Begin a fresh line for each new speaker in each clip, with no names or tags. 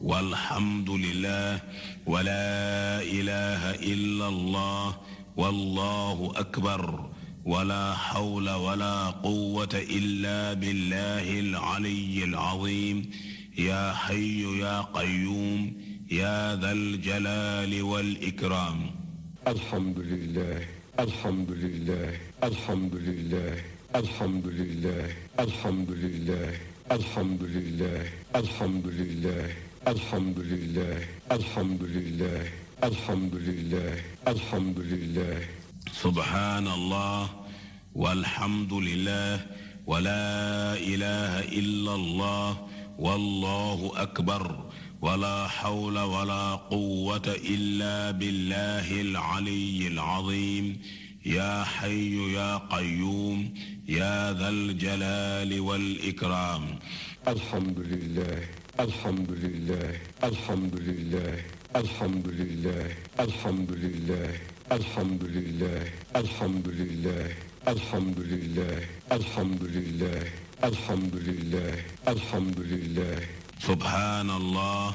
والحمد لله ولا إله إلا الله والله أكبر ولا حول ولا قوة إلا بالله العلي العظيم يا حي يا قيوم يا ذا الجلال والإكرام.
الحمد لله الحمد لله الحمد لله الحمد لله الحمد لله الحمد لله الحمد لله الحمد لله الحمد لله الحمد لله الحمد لله.
سبحان الله والحمد لله ولا إله إلا الله والله أكبر ولا حول ولا قوة إلا بالله العلي العظيم يا حي يا قيوم يا ذا الجلال والإكرام.
الحمد لله الحمد لله الحمد لله الحمد لله الحمد لله الحمد لله الحمد لله الحمد لله الحمد لله الحمد لله الحمد لله.
سبحان الله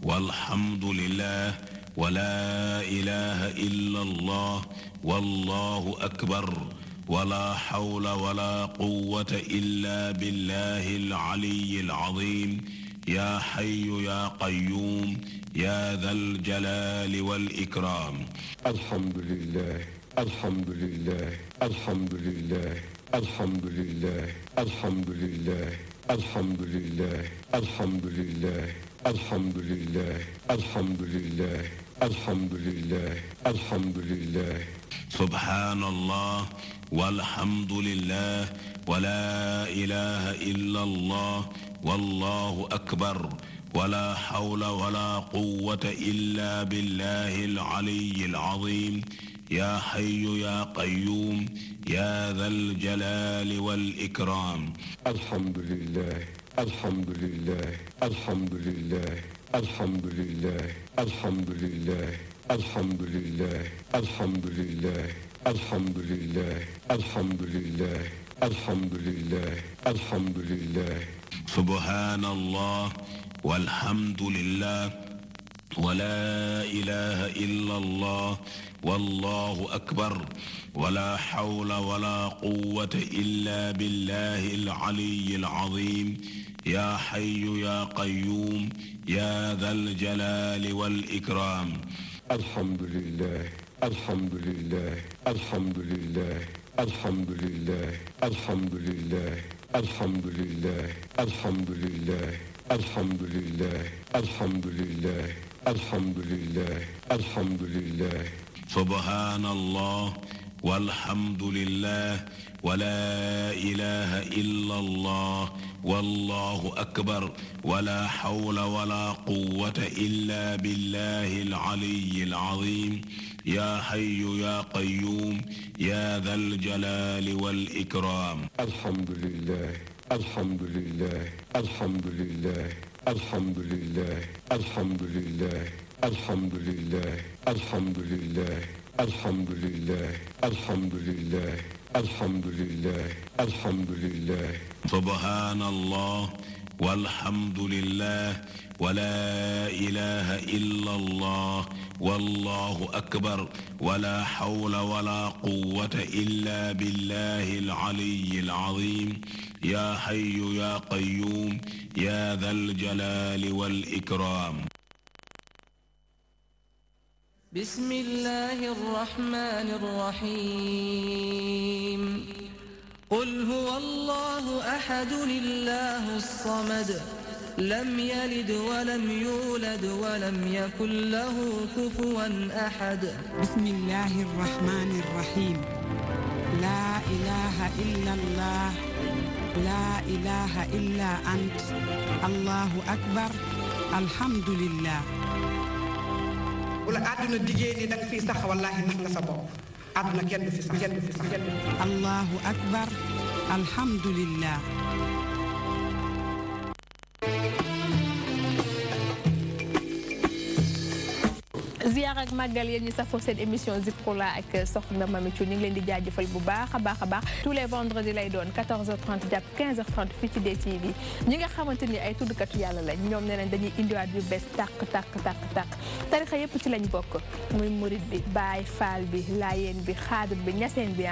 والحمد لله ولا إله إلا الله والله أكبر ولا حول ولا قوة إلا بالله العلي العظيم يا حي يا قيوم يا ذا الجلال والإكرام.
الحمد لله الحمد لله الحمد لله الحمد لله الحمد لله الحمد لله الحمد لله الحمد لله الحمد لله الحمد لله الحمد لله.
سبحان الله والحمد لله ولا إله إلا الله والله أكبر ولا حول ولا قوة إلا بالله العلي العظيم يا حي يا قيوم يا ذا الجلال والإكرام.
الحمد لله الحمد لله الحمد لله الحمد لله الحمد لله الحمد لله الحمد لله الحمد لله الحمد لله الحمد لله الحمد لله.
سبحان الله والحمد لله ولا إله إلا الله والله أكبر ولا حول ولا قوة إلا بالله العلي العظيم يا حي يا قيوم يا ذا الجلال والإكرام.
الحمد لله الحمد لله الحمد لله الحمد لله الحمد لله الحمد لله الحمد لله الحمد لله الحمد لله الحمد لله الحمد لله.
سبحان الله والحمد لله ولا إله إلا الله والله أكبر ولا حول ولا قوة إلا بالله العلي العظيم يا حي يا قيوم يا ذا الجلال والإكرام.
الحمد لله الحمد لله الحمد لله الحمد لله الحمد لله الحمد لله الحمد لله الحمد لله الحمد لله الحمد لله الحمد لله.
سبحان الله والحمد لله ولا إله إلا الله والله أكبر ولا حول ولا قوة إلا بالله العلي العظيم يا حي يا قيوم يا ذا الجلال والإكرام.
بسم الله الرحمن الرحيم. قل هو الله أحد الله الصمد لم يلد ولم يولد ولم يكن له كفوا أحد.
بسم الله الرحمن الرحيم. لا إله إلا الله لا إله إلا أنت الله أكبر الحمد لله.
wala àdduna diggée ni danga fii sax wallaahi nax nga sa bopp àdduna kenn du fi kenn du fi kenn du fi.
Allahu akbar alhamdulillah.
ziar ak màggal yéen ñi safoo seen émission Zikroullah ak soxna Mamy Thioune ñu ngi leen di jaajëfal bu baax a baax tous les vendredis lay doon 14h30 jàpp 15h30 fii ci DTV ñi nga xamante ni ay tuddkatu yàlla lañ ñoom nee nañ dañuy indiwaat yu bees tàq tarixa yépp ci lañ bokk muy murid bi Baay Faal bi Laayeen bi Xaadir bi Ñaseen bi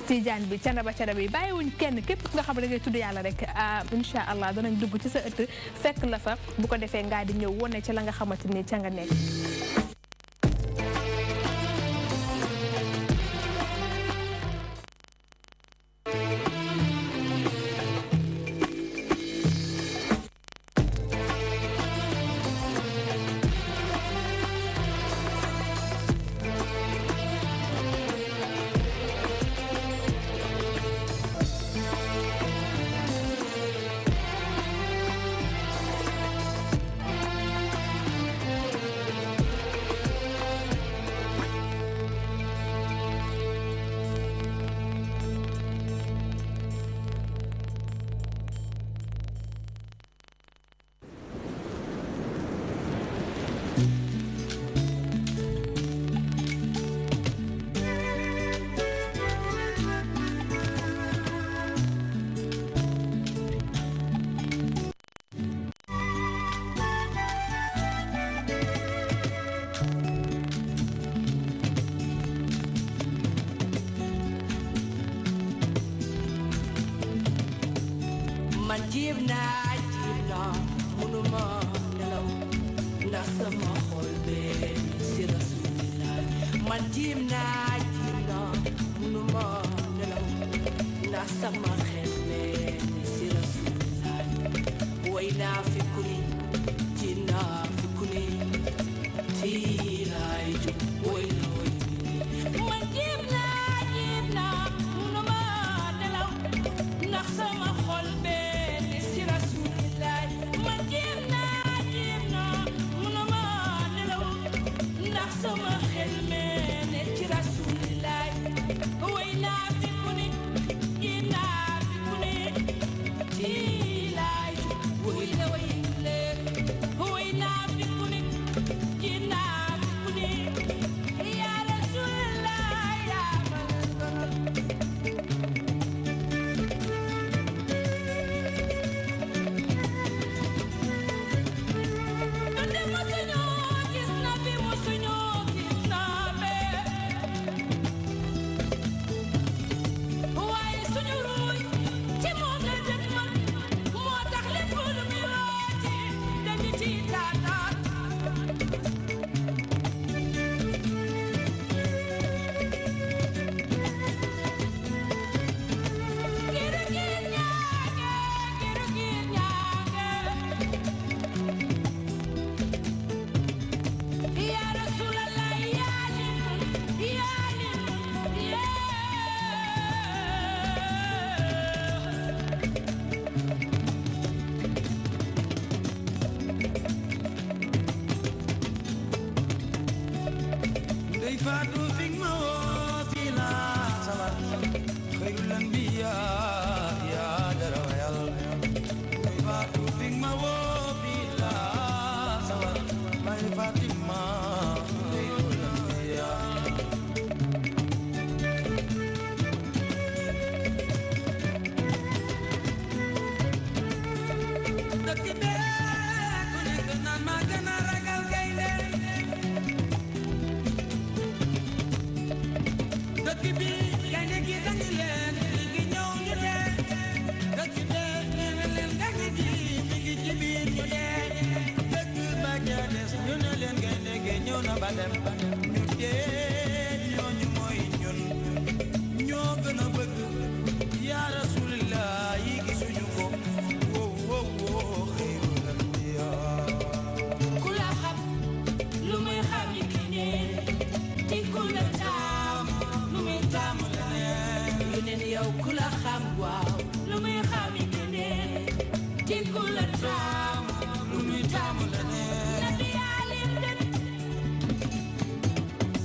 Tijaan bi canaba bi bàyyiwuñ kenn képp nga xam ne da ngay tudd yàlla rek incha allah danañ dugg ci sa ëtt fekk la fa bu ko defee ngaa di ñëw wone ci la nga xamante ni ca nga nekk.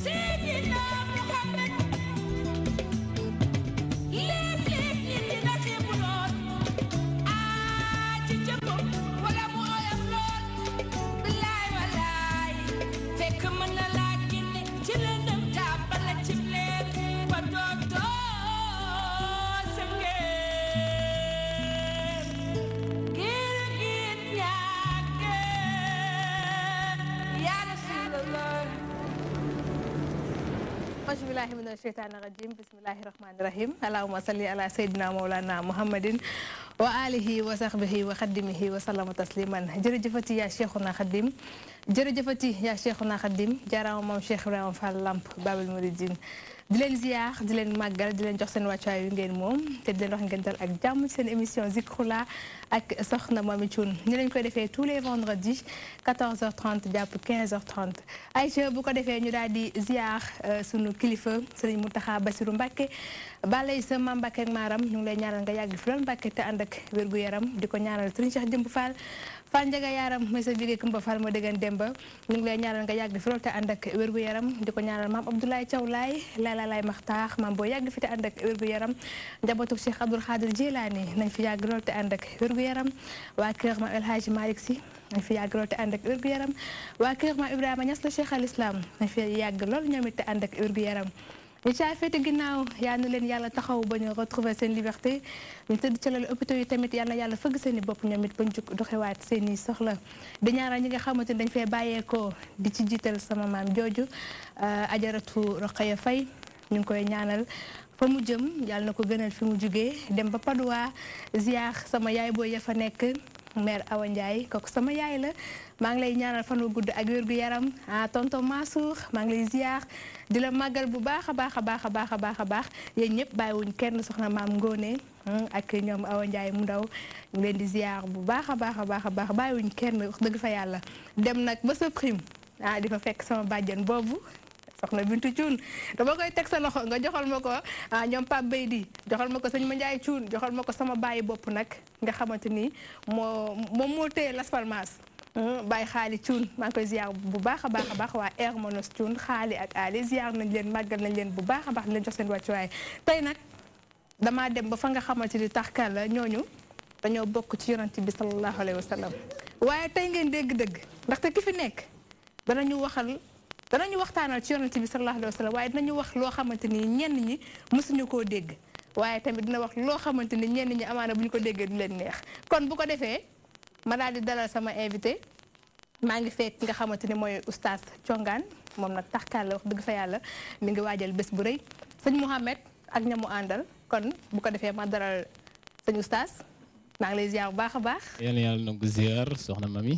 Sing
أعوذ بالله من الشيطان الرجيم بسم الله الرحمن الرحيم اللهم صل على سيدنا مولانا محمد وآله وصحبه وخدمه وسلم تسليما jërëjëfati yaa Cheikhuna Khadim jërëjëfati yaa Cheikhuna Khadim jaaraama moom Cheikh Ibrahima Fall Lamp Babul Mouridine di leen ziar di leen màggal di leen jox seen wàccuwaay yu ngeen moom te di leen wax ngeen dal ak jàmm seen émission Zikroullah ak Soxna Mamy Thioune ni lañ koy defee tous les vendredis 14h30 jàpp 15h30 Aïcha bu ko defee ñu daal di ziar sunu kilifa Serigne Mountakha Bassirou Mbacké balay sa Mame Mbacké ak Maram ñu ngi lay ñaanal nga yàgg fi lool Mbacké te ànd ak wérgu yaram di ko ñaanal Serigne Cheikh Jëmb Fall Fall Njaga Yaram mooy sa jógee Kumba Fall moo déggan Demba ñu ngi lay ñaanal nga yàgg fi lool te ànd ak wérgu yaram di ko ñaanal Maam Abdoulaye Thiaw Laay Lay Maxtaax maam boo yàgg fi te ànd ak wérgu yaram njabootu Cheikh Abdoul Khadir Jilaani nañ fi yàgg lool te ànd ak wérgu yaram waa kër Maam El Hadji Malick Sy nañ fi yàgg lool te ànd ak wérgu yaram waa kër Maam Ibrahima Niass la Cheikh al Islam nañ fi yàgg lool ñoom it te ànd ak wérgu yaram ñu caa féete ginnaaw yaa na leen yàlla taxaw ba ñu retrouver seen liberté ñu tëdd ca lal hôpitaux yi tamit yal na yàlla fëgg seen i bopp ñoom it bañ jug doxewaat seen i soxla di ñaanal ñi nga xamante ni dañ fee bàyyeekoo di ci jiital sama maam jooju ajaratu Rokhaya Faye ñu ngi koy ñaanal fa mu jëm yàlla na ko gënal fi mu jugee dem ba Padoua ziar sama yaay booy ya fa nekk mère Awa Ndiaye kooku sama yaay la maa ngi lay ñaanal fan wu gudd ak wérgu yaram tonton Mansour maa ngi lay ziar di la màggal bu baax a baax a baax a baax a baax a baax yéen ñëpp bàyyiwuñ kenn soxna maam Ngone ak ñoom Awa Ndiaye mu ndaw ñu leen di ziar bu baax a baax a baax a baax bàyyiwuñ kenn wax dëgg fa yàlla dem nag ba sa prime di fa fekk sama bàjjen boobu soxna Bintu Thioune dama koy teg sa loxo nga joxal ma ko ñoom Pape Beydi joxal ma ko sëñ Mandiaye Thioune joxal ma ko sama bàyyi bopp nag nga xamante ni moo téye Las Palmas bàyyi xaali Thioune maa ngi koy ziar bu baax a baax a baax waa Air Monos Thioune xaali ak Ali ziar nañ leen màggal nañ leen bu baax a baax di leen jox seen wàccuwaay tey nag damaa dem ba fa nga xamante ni taxkal la ñooñu dañoo bokk ci yonent bi sallallahu alayhi wa sallam waaye tey ngeen dégg-dëgg ndaxte ki fi nekk danañu waxtaanal ci yonent bi sallallahu alayhi wa sallam waaye dinañu wax loo xamante ni ñenn ñi mësuñu koo dégg waaye tamit dina wax loo xamante ni ñenn ñi amaana bu ñu ko déggee du leen neex kon bu ko defee ma daal di dalal sama invité maa ngi fekk nga xamante ni mooy oustaz Thiongaan moom nag taxkaal la wax dëgg fa yàlla mi ngi waajal bés bu rëy sëñ Mouhamed ak ñamu àndal kon bu ko defee ma dalal sëñ oustaz maa ngi lay ziar bu baax a baax.
yàlla nangu ziar soxna Mamy.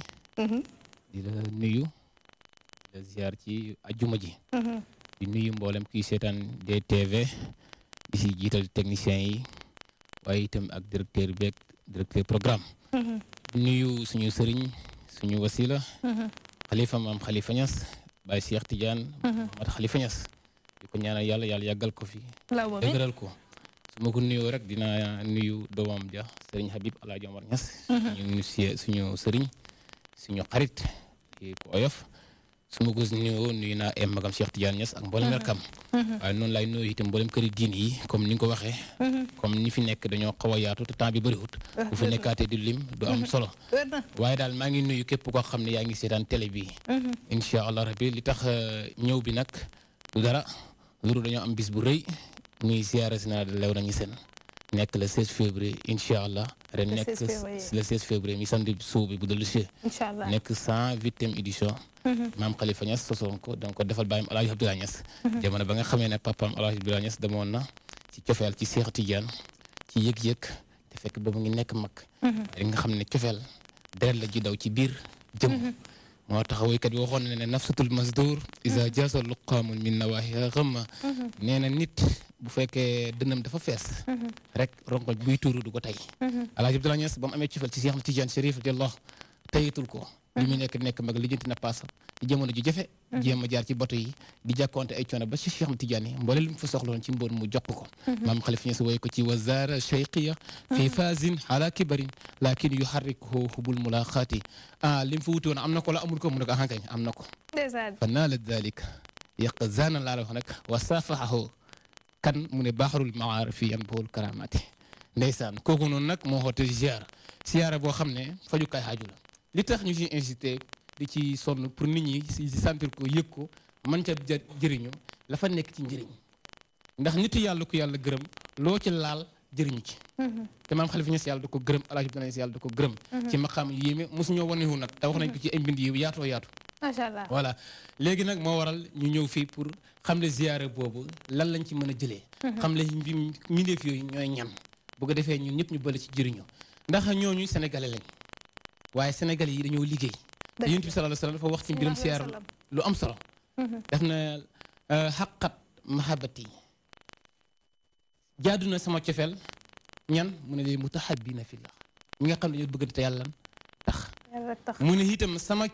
di la nuyu. di la ziar ci ajuma ji. di nuyu mboolem kuy seetaan DTV di si jiital technicien yi waaye itam ak directeur programme. di nuyu suñu sëriñ suñu wasila. xalifa maam Khalifa Niass Baye Cheikh Tidiane. Mahamad Khalifa Niass. di ko ñaanal yàlla yàggal ko fi. dëgëral ko. su ma ko nuyoo rek dina nuyu doomam ja sëriñ Habib El Hadj Omar Niass. suñu sëriñ suñu xarit ko oyof. su ma ko nuyoo nuyu naa ay magam Cheikh Tidiane Niass ak mboolem rakam. waaye noonu laay nuyu itam mboolem këri diin yi comme ni nga ko waxee. comme ñi fi nekk dañoo xaw a yaatu te temps bi bëriwut. bu fi nekkaatee di lim du am solo. waaye daal maa ngi nuyu képp koo xam ne yaa ngi seetaan télé bi. incha allah rabbi li tax ñëw bi nag du dara loolu dañoo am bis bu rëy. muy ziara général de Léona Niassène nekk le 16 février incha allah. ren nekk le 16 février mi samedi suuf bi bu dul ci. incha allah nekk 108e édition. maam Khalifa Niass sosoon ko da nga ko defal bàyyam El Hadj Abdoulaye Niass. jamono ba nga xamee ne papaam El Hadj Abdoulaye Niass demoon na ci cofeel ci Cheikh Tidiane ci yëg-yëg te fekk boobu ngi nekk mag. li nga xam ne cofeel deret la ji daw ci biir jëm. moo tax woykat bi waxoon na ne nafsatul masdur isa jaasa luqaamun min nawaahiha xamma nee na nit bu fekkee dënnam dafa fees rek rongoñ buy tuuru du ko tey El Hadj Abdoulaye Niass ba mu amee cofeel ci Cheikh Tidiane Chérif radiyallahu tayitul ko li mu nekk mag lijjanti na paasa ci jamono ju jafe jéem a jaar ci bato yi di jàkkoonte ay coono ba ci Cheikh Tidiane yi mboole li mu fa soxloon ci mboon mu jox ko maam Khalifa Niass woy ko ci wazara cheyqiya fi fazin ala kibarin lakin yuharrikuhu hubul mulaqaati li mu fa wuti woon am na ko la amul ko mu ne ko ahankañ am na ko fa naala dalik yaqzana laa la wax nag wa safahahu kan mu ne baaxarul maarifi yan bool karamati ndeysaan kooku noonu nag moo xoote ziara boo xam ne fajukaay xaaju la li tax ñu ci incité di ci sonn pour nit ñi si sentir ko yëg ko man ca jëriñu la fa nekk ci njëriñ ndax nitu yàlla ko yàlla gërëm loo ci laal jëriñu ci te maam Khalifa Niass yàlla da ko gërëm El Hadj Abdoulaye Niass yàlla da ko gërëm ci maqaam yu yéeme mosu ñoo wanewu nag te wax nañ ko ci ay mbind yi yaatoo yaatu
macha allah
voilà léegi nag moo waral ñu ñëw fii pour xam le ziyaare boobu lan lañ ci mën a jëlee. xam le mbindeef yooyu ñooy ñan bu ko defee ñun ñëpp ñu bëri ci jëriñu ndax ñooñu sénégalais lañ waaye sénégalais yi dañoo liggéey. te yonent bi sallallahu alayhi wa sallam dafa wax ci mbirum ziyaar lu am solo. daf na xaqat mahabati jaadu na sama cofeel ñan mu ne lil mutahabbina fillah ñi nga xam ne dañoo bëgg te yàlla tax mu ne itam sama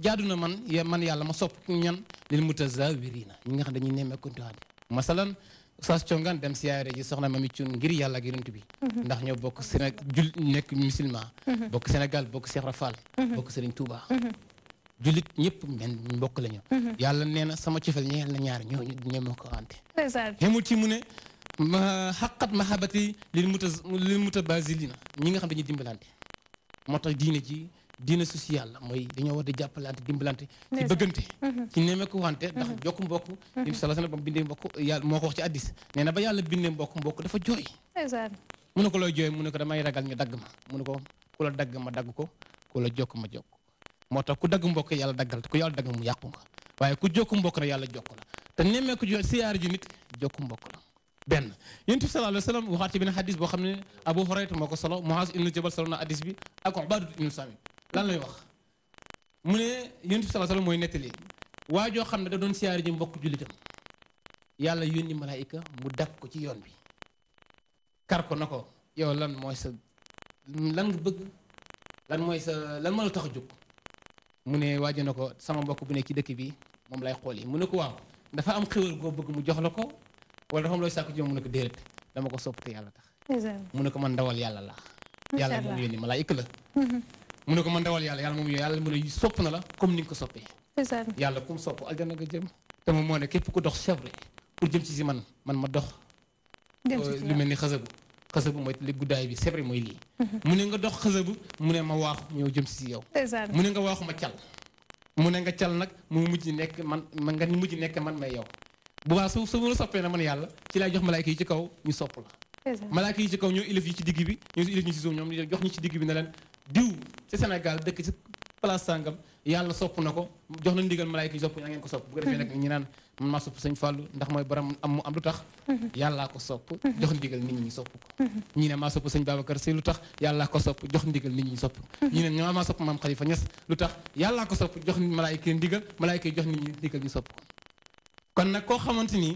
jaadu na man yàlla ma sopp ñan lil mutazawirina ñi nga xam dañuy nemmeekunte waat masalan Oustaz Thiongan dem siyaare ji soxna Mami Thioune ngir yàlla ak yonent bi ndax ñoo bokk Sénégal nekk musulman bokk Sénégal bokk Cheikh Rafal bokk Serigne Touba jullit ñëpp men mbokk lañu yàlla nee na sama cofeel ñeel na ñaar ñooñu ñemoo ko wante xemul ci mu ne xaqat mahabati lil mutabazilina ñi nga xam dañuy dimbalante moo tax diine social la mooy dañoo war di jàppalante dimbalante ci bëggante ci nemeeku wante ndax jokk mbokk yim sala sana ba mu bindee mbokk yàlla moo ko wax ci addis nee na ba yàlla bindee mbokk dafa jooy mu ne ko looy jooy mu ne ko damay ragal ñu dagg ma mu ne ko ku la dagg ma dagg ko ku la jokk ma jokk moo tax ku dagg mbokk yàlla daggal te ku yàlla dagg mu yàqu nga waaye ku jokk mbokk na yàlla jokk la te nemeeku siyaar ji nit jokk mbokk la benn yonent bi sallallahu alayhi wa sallam waxaat ci benn xadis boo xam ne Abu Hurayra moo ko solo Muaz ibnu Jabal solo na xadis bi ak Ubaadatu ibnu Saamit lan lay wax mu ne yonent bi sallallahu alayhi wa sallam mooy nettali waa joo xam ne da doon siyaare ji mbokk jullitam yàlla yónni malaayika mu dab ko ci yoon bi kar ko na ko yow lan mooy sa lan nga bëgg lan mooy sa lan moo la tax a jóg mu ne waajo na ko sama mbokk bu nekk ci dëkk bi moom lay xool yi mu ne ko waaw dafa am xéwal goo bëgg mu jox la ko wala dafa am looy sàkku ci moom mu ne ko déedéet dama ko sopp te yàlla tax mu ne ko man ndawal yàlla la yàlla moom yónni malaayika la mu ne ko man ndawal yàlla moom yàlla mu ne sopp na la comme ni nga ko soppee yàlla comme sopp aljana nga jëm te moom moo ne képp ku dox chèvre pour jëm ci si man ma dox lu mel ni xasabu mooy li guddaay bi chèvre mooy lii mu ne nga dox xasabu mu ne ma waaxu ñëw jëm si yow mu ne nga waaxu ma cal mu ne nga cal nag mu mujj nekk man nga mujj nekk man may yow bu baax su ma la soppee na man yàlla ci laay jox malaayka yi ci kaw ñu sopp la malaayka yi ci kaw ñoo ilif yi ci digg bi ñoo ilif ñi ci suuf ñoom jox ñi ci digg bi ne leen diw ci Sénégal dëkk ci place sàngam yàlla sopp na ko jox na ndigal malaayka yi sopp na ngeen ko sopp bu ko defee nag ñi naan man maa sopp sëñ Fallou ndax mooy borom am lu tax yàllaa ko sopp jox ndigal nit ñi sopp ko ñi ne maa sopp sëñ Babacar Sy lu tax yàllaa ko sopp jox ndigal nit ñi sopp ko ñi ne maa sopp maam Khalifa Niass lu tax yàllaa ko sopp jox malaayka yi ndigal malaayka yi jox nit ñi ndigal ñu sopp ko kon nag koo xamante ni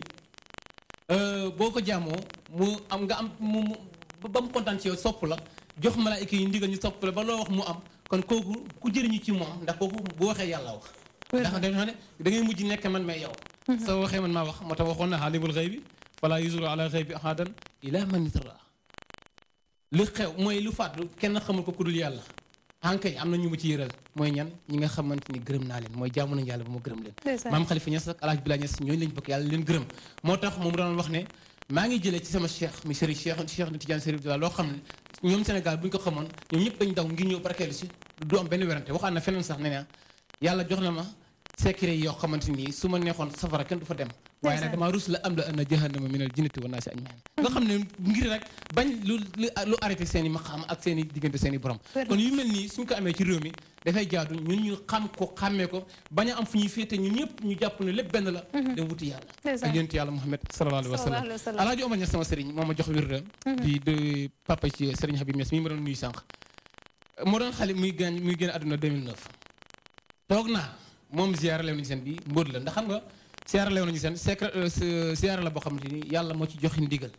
boo ko jaamoo mu am nga am mu ba mu kontaan ci yow sopp la jox malaayka yi ndigal ñu sopp la ba loo wax mu am kon kooku ku jëriñu ci moom ndax kooku bu waxee yàlla wax ndax dañoo xam ne da ngay mujj nekk man may yow soo waxee man maa wax moo tax waxoon na xaalimul xaybi fala yuzuru ala xaybi ahadan ila man yatara lu xew mooy lu fàttu kenn xamul ko ku dul yàlla ankay am na ñu ma ci yëral mooy ñan ñi nga xamante ni gërëm naa leen mooy jaamu nañu yàlla ba ma gërëm leen maam Khalifa Niass ak Alaaji Bilaa Niass ñooñu lañ bokk yàlla leen gërëm moo tax moom doon wax ne maa ngi jëlee ci sama cheikh mi sëriñ cheikh na Tidiane Sérif Dila loo xam ne ñoom Sénégal bu ñu ko xamoon ñoom ñëpp dañ daw ngir ñëw barkeelu si du am benn werante waxaan na feneen sax ne ne yàlla jox na ma secret yi yoo xamante ni su ma neexoon safara kenn du fa dem waaye nag damaa rus la am la ana jahannama minal jinnati wa naasi ajmain nga xam ne ngir rek bañ lu arrêté seen i maqaam ak seen i diggante seen i borom kon yu mel nii suñ ko amee ci réew mi dafay jaadu ñun ñu xam ko xàmmee ko bañ a am fu ñuy féete ñun ñëpp ñu jàpp ne lépp benn la dem wuti yàlla ak yonent yàlla Muhammad sallallahu alayhi wa sallam Alaaji Omar Niass sama sëriñ moo ma jox wirda di papa ci sëriñ Habib Niass mi ma doon nuyu sànq moo doon xale muy génn àdduna 2009 toog naa moom ziyaara lew nañu seen bi mbóot la ndax xam nga ziyaara lew nañu seen secret ziyaara la boo xamante ni yàlla moo ci joxe ndigal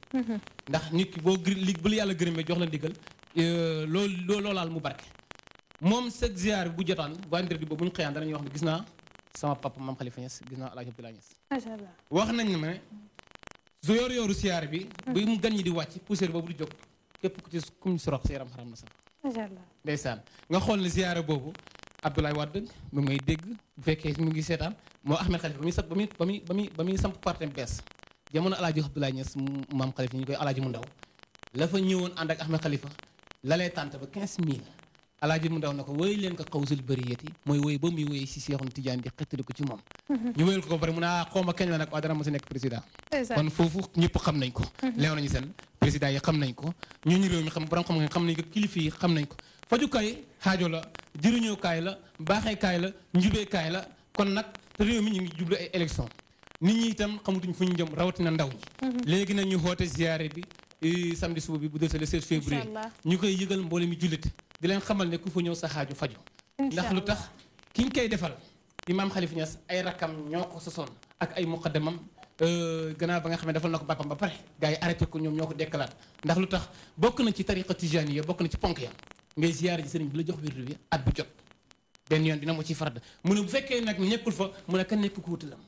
ndax nit ki bu la yàlla gërëmee jox la ndigal loolaal mu barke moom chaque ziyaar bu jotaan vendredi boobu bu ñu xëyaan danañuy wax ne gis naa sama papa maam Khalifa Niass gis naa Alaaji Abdoulaye Niass
macha allah
wax nañ ne ma ne su yooru ziyaar bi bu mu gan ñi di wàcc poussière boobu di jóg képp ku ci kum sorox sa yaram xaram na sax
macha allah
ndeysaan nga xool ne ziyaara boobu Abdoulaye Wade mu may dégg bu fekkee mu ngi seetaan moo Ahmed Khalifa ba muy samp partem bees jamono Alaaji Abdoulaye Niass maam Khalifa ñu koy Alaaji mu ndaw la fa ñëwoon ànd ak Ahmed Khalifa lalee tànt ba 15000 Alaaji mu ndaw na ko woy leen ko xawsul bariyati mooy woy ba muy woy si Seexul Tijaan di xettali ko ci moom ñu woyal ko bari mu ne xawma kañ la nag waa dara ma si nekk président kon foofu ñëpp xam nañ ko leew nañu seen président yi xam nañ ko ñu réew mi xam borom xam nañ ko kilifa yi xam nañ ko fajukaay xaajo la jëriñookaay la baaxeekaay la njubeekaay la kon nag te réew mi ñu ngi jublu ay élection nit ñi itam xamatuñ fu ñu jëm rawatina ndaw ñi léegi nag ñu xoote ziyaare bi samedi suba bi bu dee le 16 février ñu koy yëgal mboole mi jullit di leen xamal ne ku fa ñëw sa xaaju faju ndax lu tax ki ñu koy defal Imam Khalifa Niass ay rakam ñoo ko sosoon ak ay muqaddamam gannaaw ba nga xam ne defal na ko bàppam ba pare gars yi arrêté ko ñoom ñoo ko dekkalaat ndax lu tax bokk na ci tariqa tijaniya bokk na ci ponk ya ngay ziyaare ji sëriñ bi la jox wirdu bi at bu jot benn yoon dina moo ciy farata mu ne bu fekkee nag nekkul fa mu ne ka nekk ko wuti lam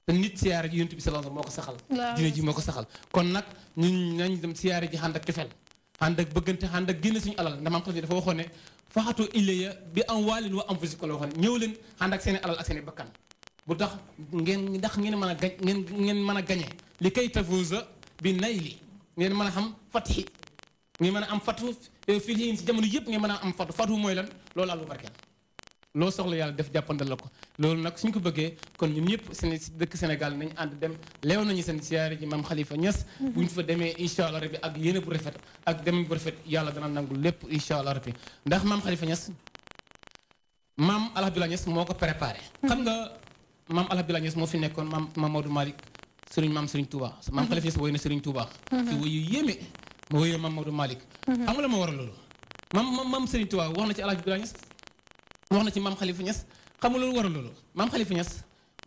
te nit siyaare ji yonent bi sallallahu alayhi wasallam moo ko saxal dina ji moo ko saxal kon nag ñun nañ dem siyaare ji ànd ak cofeel ànd ak bëggante ànd ak génn suñu alal ndax maam xam ne dafa waxoon ne faxatu ilayya bi amwaalin wa anfusikum la waxoon ñëw leen ànd ak seen alal ak seen bakkan bu tax ngeen ndax ngeen mën a gañ ngeen mën a gañe li kay tafuuza bi nayli ngeen mën a xam fatxi ngeen mën a am fatu fii yéen si jamono yëpp ngeen mën a am fatu mooy lan loolu àllu barkeel loo soxla yàlla def jàppandal la ko loolu nag suñ ko bëggee kon ñun ñëpp seen dëkk Sénégal nañ ànd dem leew nañu seen siyaare ji maam Khalifa Niass buñ fa demee incha allah rabbi ak yéene bu rafet ak dem bu rafet yàlla dana nangu lépp incha allah rabbi ndax maam Khalifa Niass maam Alhamdulilah Niass moo ko préparé xam nga maam Alhamdulilah Niass moo fi nekkoon maam Mamadou Malick Serigne maam Serigne Touba maam Khalifa Niass woy na Serigne Touba ci woy yu yéeme ma woy na maam Mamadou Malick xam nga la ma waral loolu maam Serigne Touba wax na ci Alhamdulilah Niass wax na ci maam Khalifa Niass xam nga loolu waral loolu maam Khalifa Niass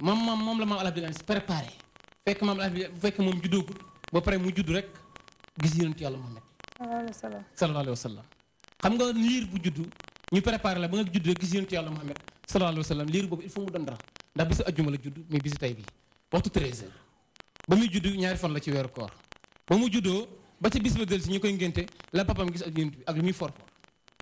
moom la maam Alhamdulilah Niass préparé fekk maam Alhamdulilah fekk moom juddoogut ba pare mu judd rek gis yonent yàlla Muhammad sallallahu alayhi wa sallam xam nga liir bu juddu ñu préparé la ba nga judd rek gis yonent yàlla Muhammad sallallahu alayhi wa sallam liir boobu il faut mu doon dara ndax bisu ajjuma la judd mais bisu tay bi waxtu 13h ba muy judd ñaari fan la ci weeru koor ba mu juddoo ba ci bis ba del si ñu koy ngénte la papam gis ak yonent bi ak lu muy for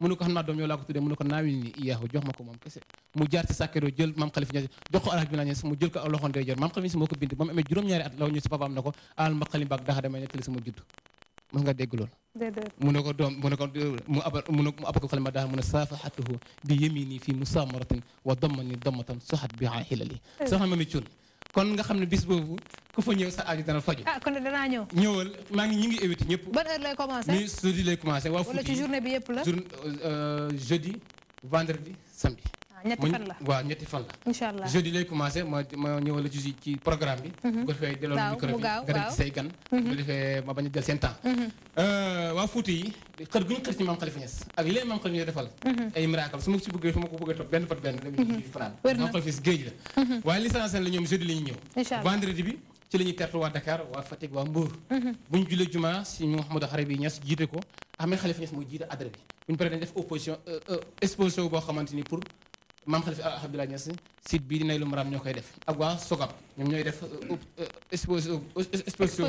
mu ne ko xam naa doom yow laa ko tuddee mu ne ko naawil ni iyaahu jox ma ko moom kese mu jaar ci sàkkeroo jël maam Khalifa Niass jox ko Alhamdulilah Niass mu jël ko aw loxoon day jor maam Khalifa Niass moo ko bind ba mu amee juróom-ñaari at la ñu si papaam ne ko alal ma xalim baak daxa damay nettali sama judd mos nga dégg loolu mu ne ko doom mu ne ko mu abal ko xalima daxa mu ne saafaxatuhu bi yemini fii musamaratin wa dammani dammatan soxat bi xilali soxna Mami Thioune kon nga xam ne bis boobu ku fa ñëw sa aaju dana faju
kon danaa ñëw
ñëwal maa ngi ñu ngi évité ñëpp
ban heure lay commencé
mi jeudi lay commencé waa
wala ci journée bi yëpp la
jeudi vendredi samedi
ñetti fan la
waaw ñetti fan la
incha allah jeudi
lay commencé ma ñëwal la ci programme bi bu ko defee delloo micro bi nga dem ci say gan bu ko defee ma bañ a jël seen temps waa Fuuta yi xër gu ñu xër ci maam Khalifa Niass ak leen maam Khalifa Niass defal ay miracle su ma ci bëggee su ma ko bëggee topp benn par benn dama fanaan maam Khalifa Niass géej la waaye l'essentiel la ñoom jeudi la ñuy ñëw vendredi bi ci la ñuy tertu waa Dakar waa Fatick waa Mbour bu ñu julee juma si Mouhamadou Harabi Niass jiite ko Ahmed Khalifa Niass mooy jiite adra bi bu ñu paree dañ def exposition boo xamante ni pour maam Khalifa Alhamdulilah Niass site bii di Naylu Maram ñoo koy def ak waa Sogab ñoom ñooy def exposition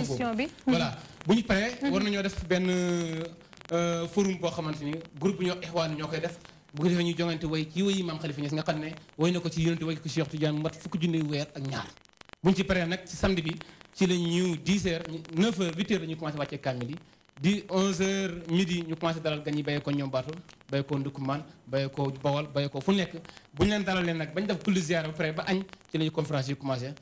boobu voilà bu ñu paree war nañoo def benn forum boo xamante ni groupe bi ñoo Ixwaan ñoo koy def bu ko defee ñuy jongante way ci wayi maam Khalifa Niass nga xam ne way na ko ci yonente way ko Cheikh Tidiane mu mat fukki junni weer ak ñaar bu ñu ci paree nag ci samedi bi ci la ñu 10h 9h 8h dañuy commencé wàccee kaamil yi di 11h midi ñu commencé dalal gan yi bàyyee ko ñoom baatu bàyyee ko Ndoukoumane bàyyee ko Bawol bàyyee ko fu nekk bu ñu leen dalalee nag bañ def kulli ziyaara ba pare ba añ ci la ñu conférence yi commencé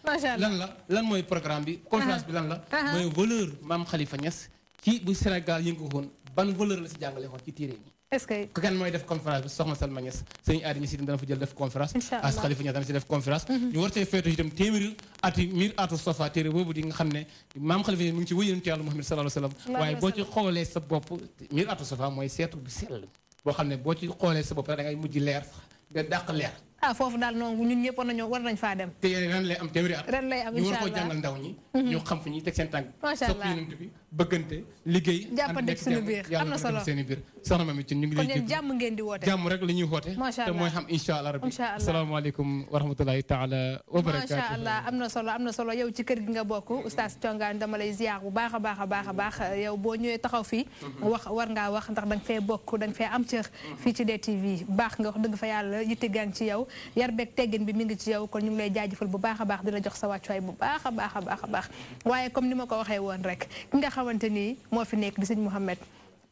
lan mooy programme bi conférence bi lan la mooy valeur maam Khalifa Niass ci bu Sénégal yëngu woon ban valeur la si jàngale woon ci téere yi
est-ce que
kan mooy def conférence bi soxna Salma Niass sëñ Aadi Niass itam dana fa jël def conférence as Khalifa Niass dana si def conférence ñu war cee feetu itam téeméeri ati miir atu sofa téere boobu di nga xam ne maam Khalifa Niass mu ngi ci wëyante yàlla Muhammad sallallahu alayhi wa sallam waaye boo ci xoolee sa bopp miir atu sofa mooy seetu bu sell boo xam ne boo ci xoolee sa bopp rek da ngay mujj leer sax nga dàq leer
foofu daal noonu ñun ñëpp war nañ faa dem
te ren lay am téeméeri at
ren lay am
ñu war koo jàngal ndaw ñi ñu xam fi ñuy teg seen tànk sopp yonent bi bëggante liggéey
jàppante ci suñu biir am na solo
seen biir soxna Mami Thioune ñu ngi lay
jàmm ngeen di woote
jàmm rek la ñuy woote te mooy xam incha allah rabbi asalaamaaleykum wa rahmatulahi taala wa barakaatu
macha allah am na solo yow ci kër gi nga bokk oustaz Thiongaan dama lay ziar bu baax a baax yow boo ñëwee taxaw fii war ngaa wax ndax danga fee bokk danga fee am cër fii ci DTV baax nga wax dëgg fa yàlla yitte gang ci yow yar beeg teggin bi mi ngi ci yow kon ñu ngi lay jaajëfal bu baax a baax di la jox sa wàccuwaay bu baax a baax waaye comme ni ma ko waxee woon rek ki nga xamante ni moo fi nekk di sëñ Mouhamed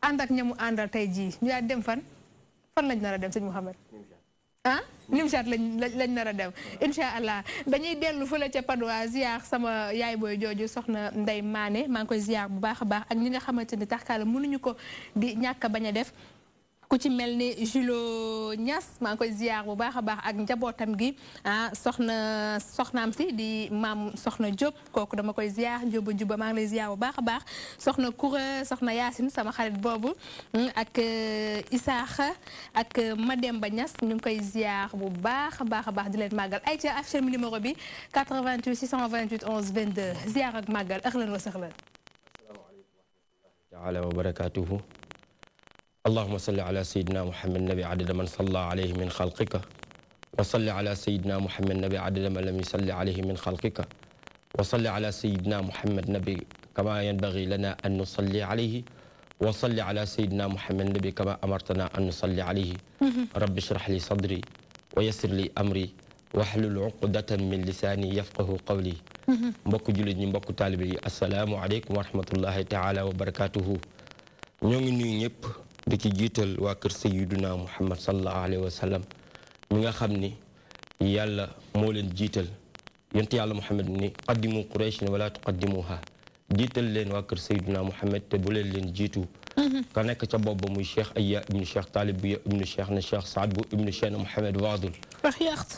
ànd ak ñamu àndal tey jii ñu daal dem fan lañ nar a dem sëñ Mouhamed Nimchat lañ nar a dem incha allah dañuy dellu fële ca Padoa ziar sama yaay booy jooju soxna Ndey Maane maa ngi koy ziar bu baax a baax ak ñi nga xamante ni taxkaala mënuñu ko di ñàkk a bañ a def ku ci mel ni Julo Niass maa ngi koy ziar bu baax a baax ak njabootam gi soxnaam si di maam soxna Diop kooku dama koy ziar juba maa ngi lay ziar bu baax a baax soxna Koura soxna Yacine sama xarit boobu ak Isaaxa ak Mademba Niass ñu ngi koy ziar bu baax a baax di leen màggal ay ca affiche numéro bi 88 628 11 22 ziar ak màggal ahlan wa sahlan.
taala wa barakatuhu. اللهم صل على سيدنا محمد النبي عدد من صلى عليه من خلقك وصل على سيدنا محمد النبي عدد من لم يصلي عليه من خلقك وصل على سيدنا محمد النبي كما ينبغي لنا أن نصلي عليه وصل على سيدنا محمد النبي كما أمرتنا أن نصلي عليه رب اشرح لي صدري ويسر لي أمري واحلل عقدة من لساني يفقه قولي mbokk jullit ñi mbokk taalibe yi assalaamu aleykum wa rahmatullahi taala wa barakatuhu ñoo ngi nuyu ñëpp di ci jiital waa kër Sayyiduna Muhammad sallallahu alayhi wa sallam mi nga xam ni yàlla moo leen jiital yonent yàlla Muhammad ni qaddimu Qurayshin wala tuqaddimuha jiital leen waa kër Sayyiduna Muhammad te bu leen jiitu ka nekk ca bopp ba muy Cheikh Aya ibnu Cheikh Talib bu ibnu Cheikh na Cheikh Saad bu ibnu Cheikh Mohamed Wadul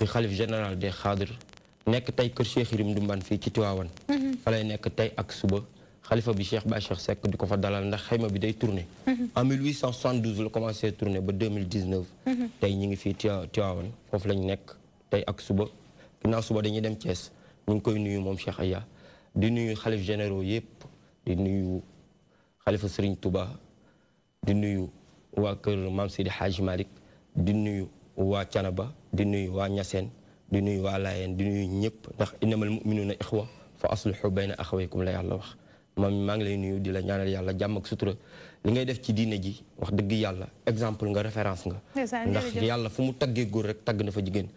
di xalif général des Xaadir nekk tey kër Cheikh Yérim Ndumbaan fii ci Tiwaawan fa lay nekk tey ak suba xalifa bi Cheikh Ba Cheikh Seck di ko fa dalal ndax xayma bi day tourné en 1872 la commencé tourné ba 2019 tey ñi ngi fii Tiwaawan foofu lañ nekk tey ak suba ginnaaw suba dañuy dem Thiès ñu ngi koy nuyu moom Cheikh Aya di nuyu xalif généraux yëpp di nuyu xalifa Serigne Touba di nuyu waa kër Maam Seydi Hadji Malick di nuyu waa Canaba di nuyu waa Ñaseen di nuyu waa Laayeen di nuyu ñëpp ndax innamal mu'minuuna ixwa fa aslihu bayna axawaykum la yàlla wax maa ngi lay nuyu di la ñaanal yàlla jàmm ak sutura li ngay def ci diine ji wax dëgg yàlla exemple nga référence nga ndax yàlla fu mu taggee góor rek tagg na fa jigéen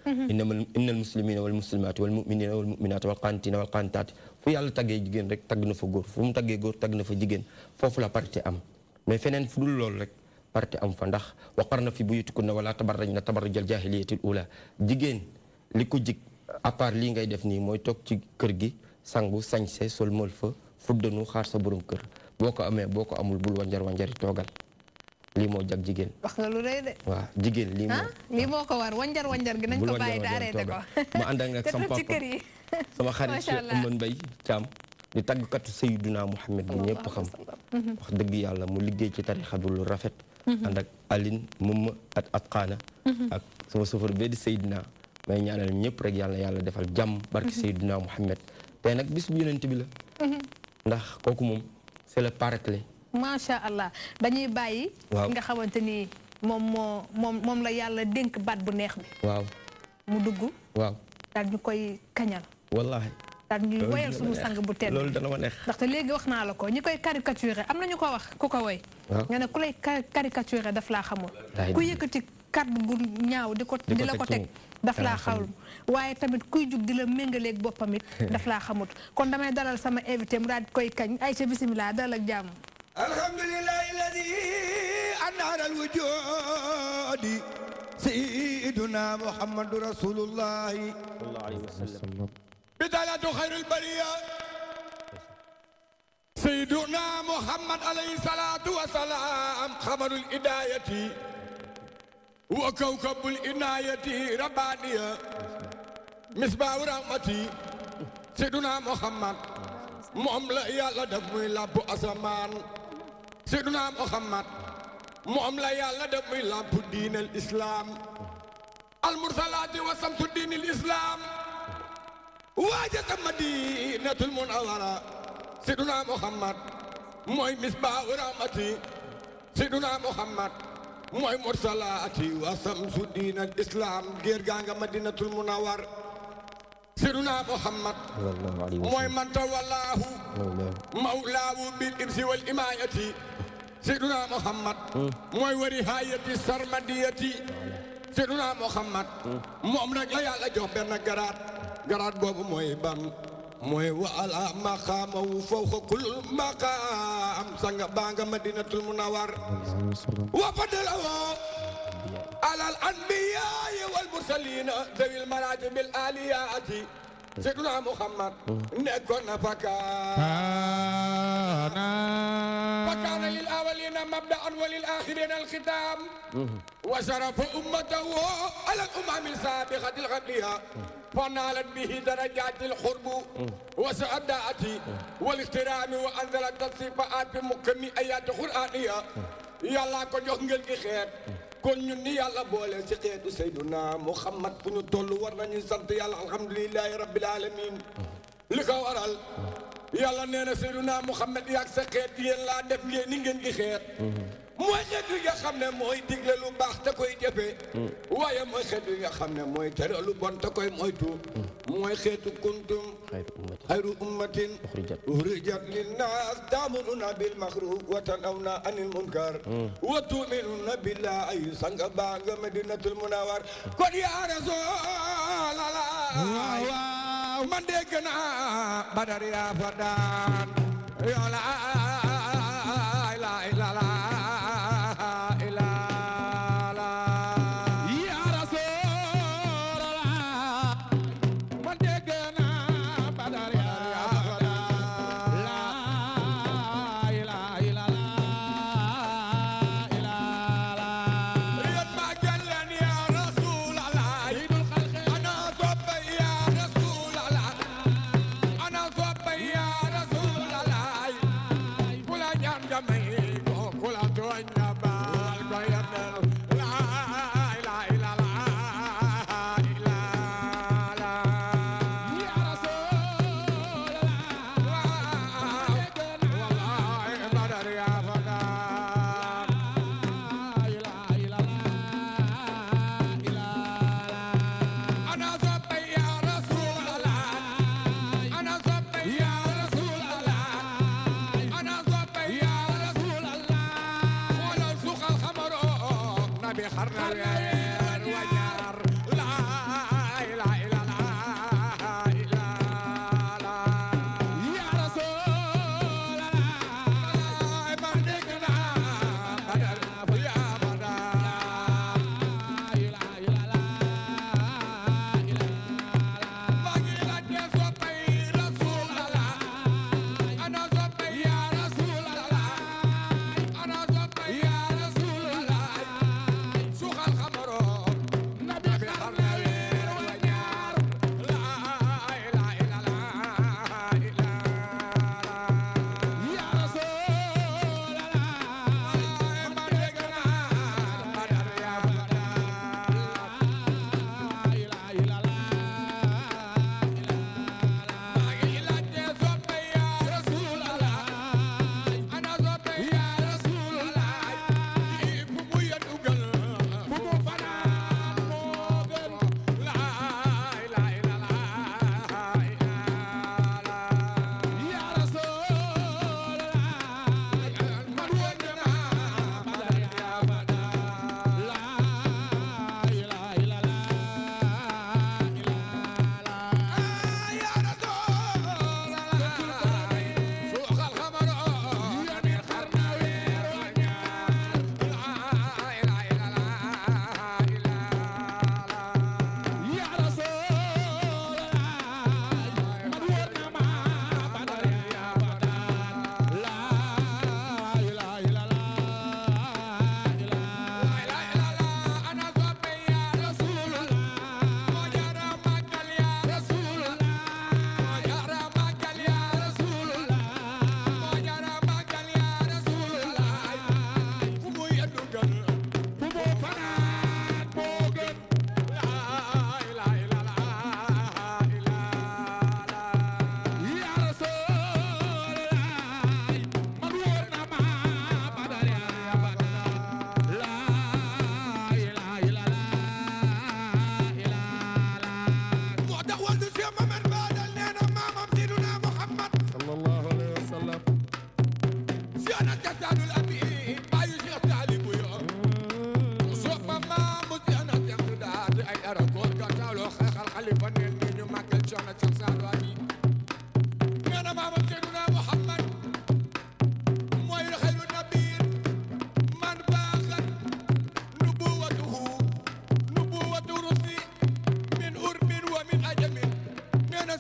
innal muslimina wal muslimaati wal muminina wal muminaati wal qaanitina wal qaanitaati fu yàlla taggee jigéen rek tagg na fa góor fu mu taggee góor tagg na fa jigéen foofu la parité am mais feneen fu dul loolu rek parité am fa ndax waqarna fi buyutikunna wala tabarrajna tabarrujal jaahiliyatil ula jigéen li ko jig à part lii ngay def nii mooy toog ci kër gi sangu sañse sol mol fa fuddanu xaar sa borom kër boo ko amee boo ko amul bul wanjari toogal lii moo jag jigéen.
wax nga lu rëy de.
waaw jigéen lii moo
ko war wanjar gi nañ ko bàyyi te arrêté ko.
ma ànd ak sama papa sama xarit Cheikh Oumar Mbaye Thiam di tàggkatu Sayyiduna Muhammad bi ñëpp xam. wax dëgg yàlla mu liggéey ci tarixa bi lu rafet. ànd ak Aline Mumma ak Atqaana ak sama sofër bee di Seydina may ñaanal ñëpp rek yàlla defal jàmm barki Sayyiduna Muhammad tey nag bis bu yonent bi la. ndax kooku moom c'est le paraclet.
macha allah dañuy bàyyi. waaw nga xamante ni moom la yàlla dénk baat bu neex bi.
waaw
mu dugg.
waaw
daal ñu koy kañal.
wallaahi.
daal ñuy woyal suñu sang bu tedd.
loolu dana ma neex.
ndaxte léegi wax naa la ko ñi koy caricaturer am na ñu ko wax ku ko woy. nga ne ku lay caricaturer daf laa xamul. ku yëkkati kàddu gu ñaaw di la ko teg. daf laa xamul waaye tamit kuy jug di la méngaleeg boppam it daf laa xamut kon damay dalal sama invité mu daal di koy kañ ay ca bisimilah dalal ak jàmm
alhamdulillahi alladi anara alwujudi sayyiduna muhammadu rasulullahi sallallahu alayhi wa sallam bidalatu khairul bariya sayyiduna muhammad alayhi salatu wa salam khabarul hidayati وكوكب العناية ربانية مصباح رحمتي سيدنا محمد مؤملا يالا دمي لابو أسمان سيدنا محمد مؤملا يالا دمي لابو دين الإسلام المرسلات وسمت دين الإسلام واجت مدينة المنورة سيدنا محمد موي مصباح رحمتي سيدنا محمد mooy mursalaati wa samsu diin al islam géer gaa nga madinatul munawwar siruna muhammad mooy man tawallahu mawlaahu bil irsi wal imayati siruna muhammad mooy wari hayati sarmadiyati siruna muhammad moom rek la yàlla jox benn garaat boobu mooy ban mooy wa ala maqaamahu fawqa kulli maqaam sanga baa nga madinatul munawwar wa fadlahu ala al anbiyaa wal mursaliin zawil maraatib al aaliyaati Seydina Muhammad nekkoon na fakaana lil awwalina mabda'an wa lil aaxirina alxitaam wa sharafa ummatahu ala al-umami al-saabiqati al-qabliya فنالت به درجات الحرب وسعادات والاحترام وانزل التصفيات بمكم ايات قرانيه يلا كو جوخ ngeen gi xeet kon ñun ni yàlla boole ci xeetu Seydina Muhammad fu ñu toll war nañu sant yàlla alhamdulillahi rabbil alamin li ko waral yàlla nee na Seydina Muhammad yaag sa xeet yéen laa def ngeen ni ngeen gi xeet mooy xeet yi nga xam ne mooy digle lu baax te koy jëfe waaye mooy xeet yi nga xam ne mooy tere lu bon te koy moytu mooy xeetu kuntum xayru ummatin uxrijat linnaas taamuruna bil maxruuf wa tanhawna anil munkar wa tuminuna billahi sanga baa nga Madinatul Munawwar kon yaa Rasulallah waaw man dégg naa Badar yaa fa daan yàlla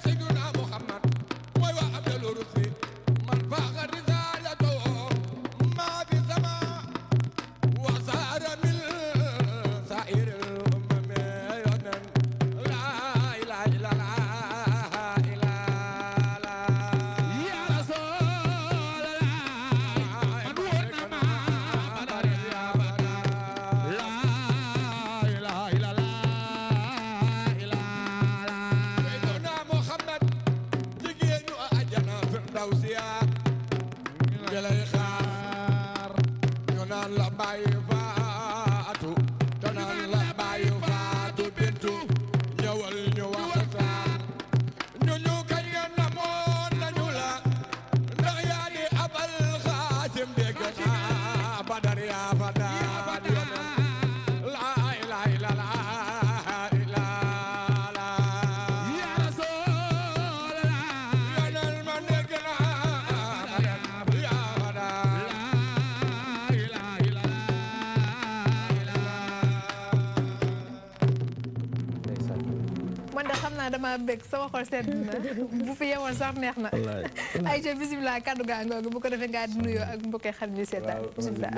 Say
dama bëgg sama xol sedd na bu fi yemoon sax neex na ayca bisimilah kaddu gaa ngoogu bu ko defee ngaa di nuyoo ak mbokki xarit ñu seetaan bisimilah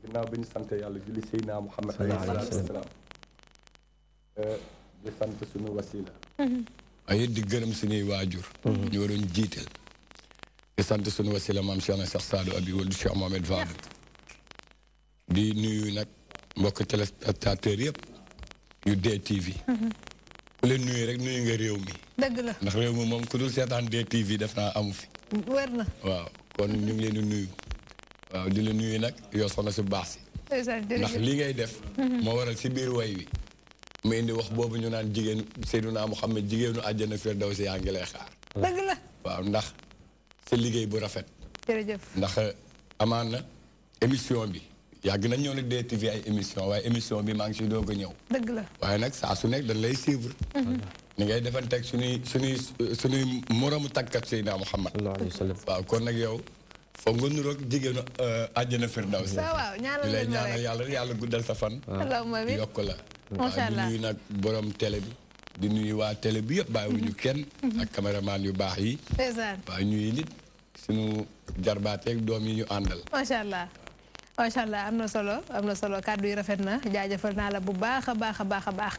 ginnaaw bi ñu sant yàlla julli Seydina Muhammad alayhi salaatu wasalaam di sant suñu wasila ay di gërëm suñuy waajur ñu waroon jiital di sant suñu wasila maam Cheikh na Cheikh Sadou Abi wala Cheikh Mohamed Fadel di nuyu nag mbokk téléspectateur yëpp yu DTV ku leen nuyu rek nuyu nga réew mi
dëgg la
ndax réew mi moom ku dul seetaan DTV def naa amu fi
wér na
waaw kon ñu ngi leen di nuyu waaw di la nuyu nag yow soxna si baax si ndax li ngay def moo waral si biir way wi mu indi wax boobu ñu naan jigéen Seydina Muhammad jigéenu àjjana Firdawsi yaa ngi lay xaar
dëgg la
waaw ndax sa liggéey bu rafet
jërëjëf
ndax amaan na émission bi yàgg nañ ñëw nag DTV ay émission waaye émission bi maa ngi si doog a ñëw
dëgg la
waaye nag saa su nekk dañ lay suivre ni ngay defanteeg suñuy moromu tàggat Seydina Muhammad waaw kon nag yow foog nga nuroog jigéenu àjjana Firdawsi
waaw
ñu lay ñaanal yàlla guddal sa fan yokk la
macha allah
di nuyu nag borom télé bi di nuyu waa télé bi yëpp bàyyiwuñu kenn ak caméraman yu baax yi waaw ñuy nit suñu jarbaateeg doom yi ñu àndal
macha allah am na solo kàddu yi rafet na jaajëfal naa la bu baax a baax a baax a baax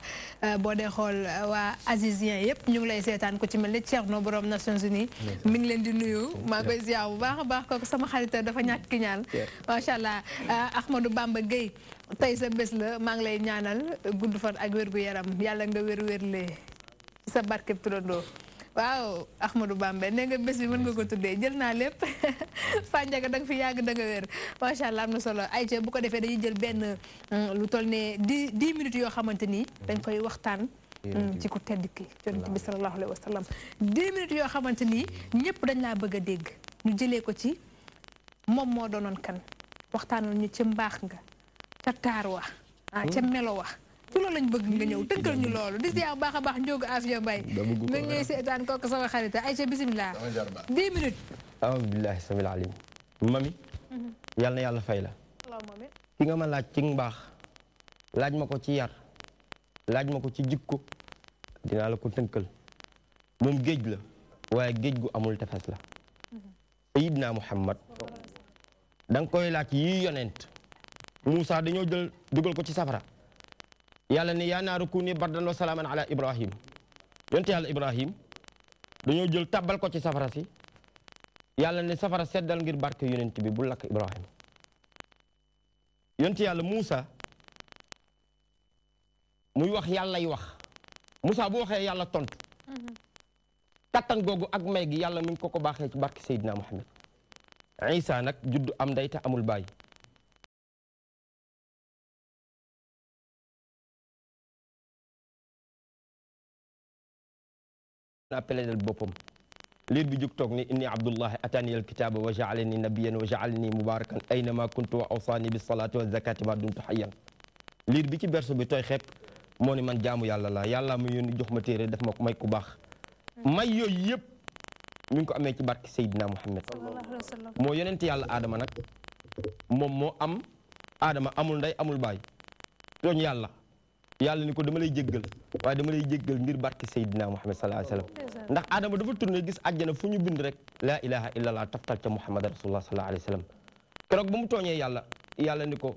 boo dee xool waa azizien yëpp ñu ngi lay seetaan ko ci mel ni Thierno borom Nations Unies mi ngi leen di nuyu maa ngi koy ziar bu baax a baax kooku sama xarita dafa ñàkk ki ñaan macha allah Ahmadou Bamba Gueye tey sa bés la maa ngi lay ñaanal gudd fan ak wér gu yaram yàlla nga wér-wérlee ci sa barkeb turandoo waaw Ahmadou Bamba nee nga bés bi mën nga ko tuddee jël naa lépp Fandiaga da nga fi yàgg da nga wér macha allah am na solo ayca bu ko defee dañuy jël benn lu toll ne 10 minutes yoo xamante ni dañ koy waxtaan ci ku tedd ki yonent bi sallallahu alayhi wa sallam 10 minutes yoo xamante ni ñëpp dañ laa bëgg a dégg ñu jëlee ko ci moom moo doonoon kan waxtaanal ñu ci mbaax nga ca taar wa ca melo wa ci loolu lañ bëgg nga ñëw tënkal ñu loolu di ziar baax a baax njóogu Afia Mbaye nga ñëw seetaan kooku sama xarita ayca bisimilah 10 minutes
aoudu billahi samil alim mami yàlla na yàlla fay la ki nga ma laaj ci mbaax laaj ma ko ci yar laaj ma ko ci jikko dinaa la ko tënkal moom géej la waaye géej gu amul tefes la sayidna Muhammad da nga koy laaj yi yonent Moussa dañoo jël dugal ko ci safara yàlla ne yaa naaru kuuni bardan wa salaaman ala Ibrahim yonent yàlla Ibrahim dañoo jël tabbal ko ci safara si yàlla ne safara seddal ngir barke yonent bi bu lakk Ibrahim yonent yàlla Moussa muy wax yàllay wax Moussa bu waxee yàlla tontu kattan googu ak may gi yàlla mi ngi ko baaxee ci barke Seydina Muhammad Isa nag juddu am ndey te amul baay naa peledal boppam liir bi jug toog ni inni abdullahi atani alkitaba wa jaalani nabiyan wa jaalani mubarakan aynama kuntu wa awsani bis salati wa zakati ma dumtu hayyan liir bi ci berso bi tooy xepp moo ni man jaamu yàlla la yàlla ma yónni jox ma téere def ma ko may ku baax may yooyu yëpp mi ngi ko amee ci barke Seydina Muhammad moo yonent yàlla aadama nag moom moo am aadama amul ndey amul baay tooñ yàlla yàlla ni ko dama lay jéggal waaye dama lay jéggal ngir barke Seydina Muhammad sallallahu alayhi wasallam ndax aadama dafa tourné gis àjjana fu ñu bind rek laa ilaha illallah taftal ca Muhammad rasulullah sallallahu alayhi wasallam keroog ba mu tooñee yàlla ni ko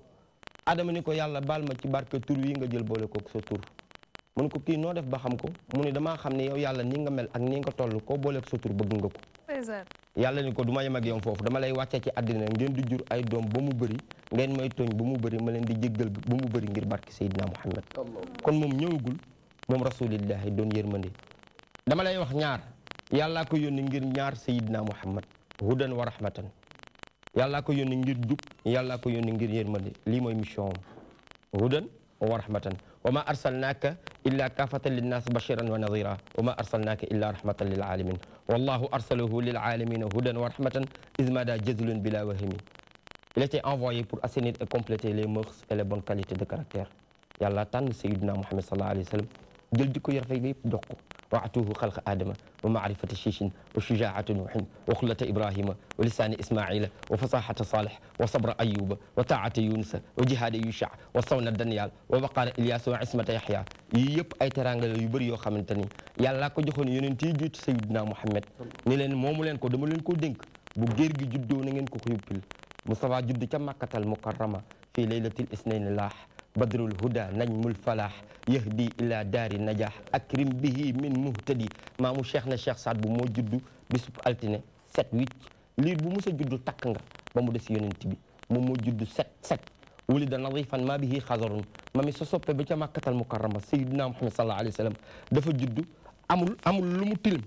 aadama ni ko yàlla baal ma ci barke tur wi nga jël boole ko sa tur mu ne ko kii noo def ba xam ko mu ne damaa xam ne yow yàlla ni nga mel ak ni nga toll koo booleeg sa tur bëgg nga ko yàlla ni ko du ma yem ak yow foofu dama lay wàccee ci àddina ngeen di jur ay doom ba mu bëri ngeen may tooñ ba mu bëri ma leen di jéggal ba mu bëri ngir barke Seydina Muhammad kon moom ñëwagul moom rasulillahi doon yërmande dama lay wax ñaar yàllaa ko yónni ngir ñaar Seydina Muhammad hudan wa rahmatan yàllaa ko yónni ngir jub yàllaa ko yónni ngir yërmande lii mooy mission am hudan wa rahmatan wa ma arsalnaaka illa kaafatan linnaas bashiran wa nadira wa ma arsalnaaka illa rahmatan lil alamin wallahu arsalahu lil alamina hudan wa rahmatan ismada jazlun bila wahimi il était envoyé pour assainir et compléter les mœurs et les bonnes qualités de caractère yàlla tànn Seydina Muhammad sallallahu alayhi wa sallam jël di ko yarafay yëpp jox ko وعتوه خلق آدم ومعرفة شيش وشجاعة نوح وخلة إبراهيم ولسان إسماعيل وفصاحة صالح وصبر أيوب وطاعة يونس وجهاد يوشع وصون الدنيال وبقار إلياس وعصمة يحيى ييب أي ترانغال yu bari yoo xamante ni yàlla ko joxoon yonent yi jiitu Sayyidina Muhammad ni leen moomu leen ko dama leen ko dénk bu géer gi juddoo na ngeen ko ko yóbbul Mustafa judd ca Makkatal Mukarrama fii laylatil isnayn laax badrul huda najmul falaax yahdi ila daari najaax akrim bihi min muhtadi maamu cheikh na cheikh Saad bu moo juddu bisub altine 7-8 liir bu mus a juddu takk nga ba mu des yonent bi moom moo juddu 7-7 wulida nadifan ma bihi xasarun ma mi sa soppe ba ca Makkatal Mukarrama Sayyidina Muhammad sallallahu alayhi wa sallam dafa juddu amul lu mu tilim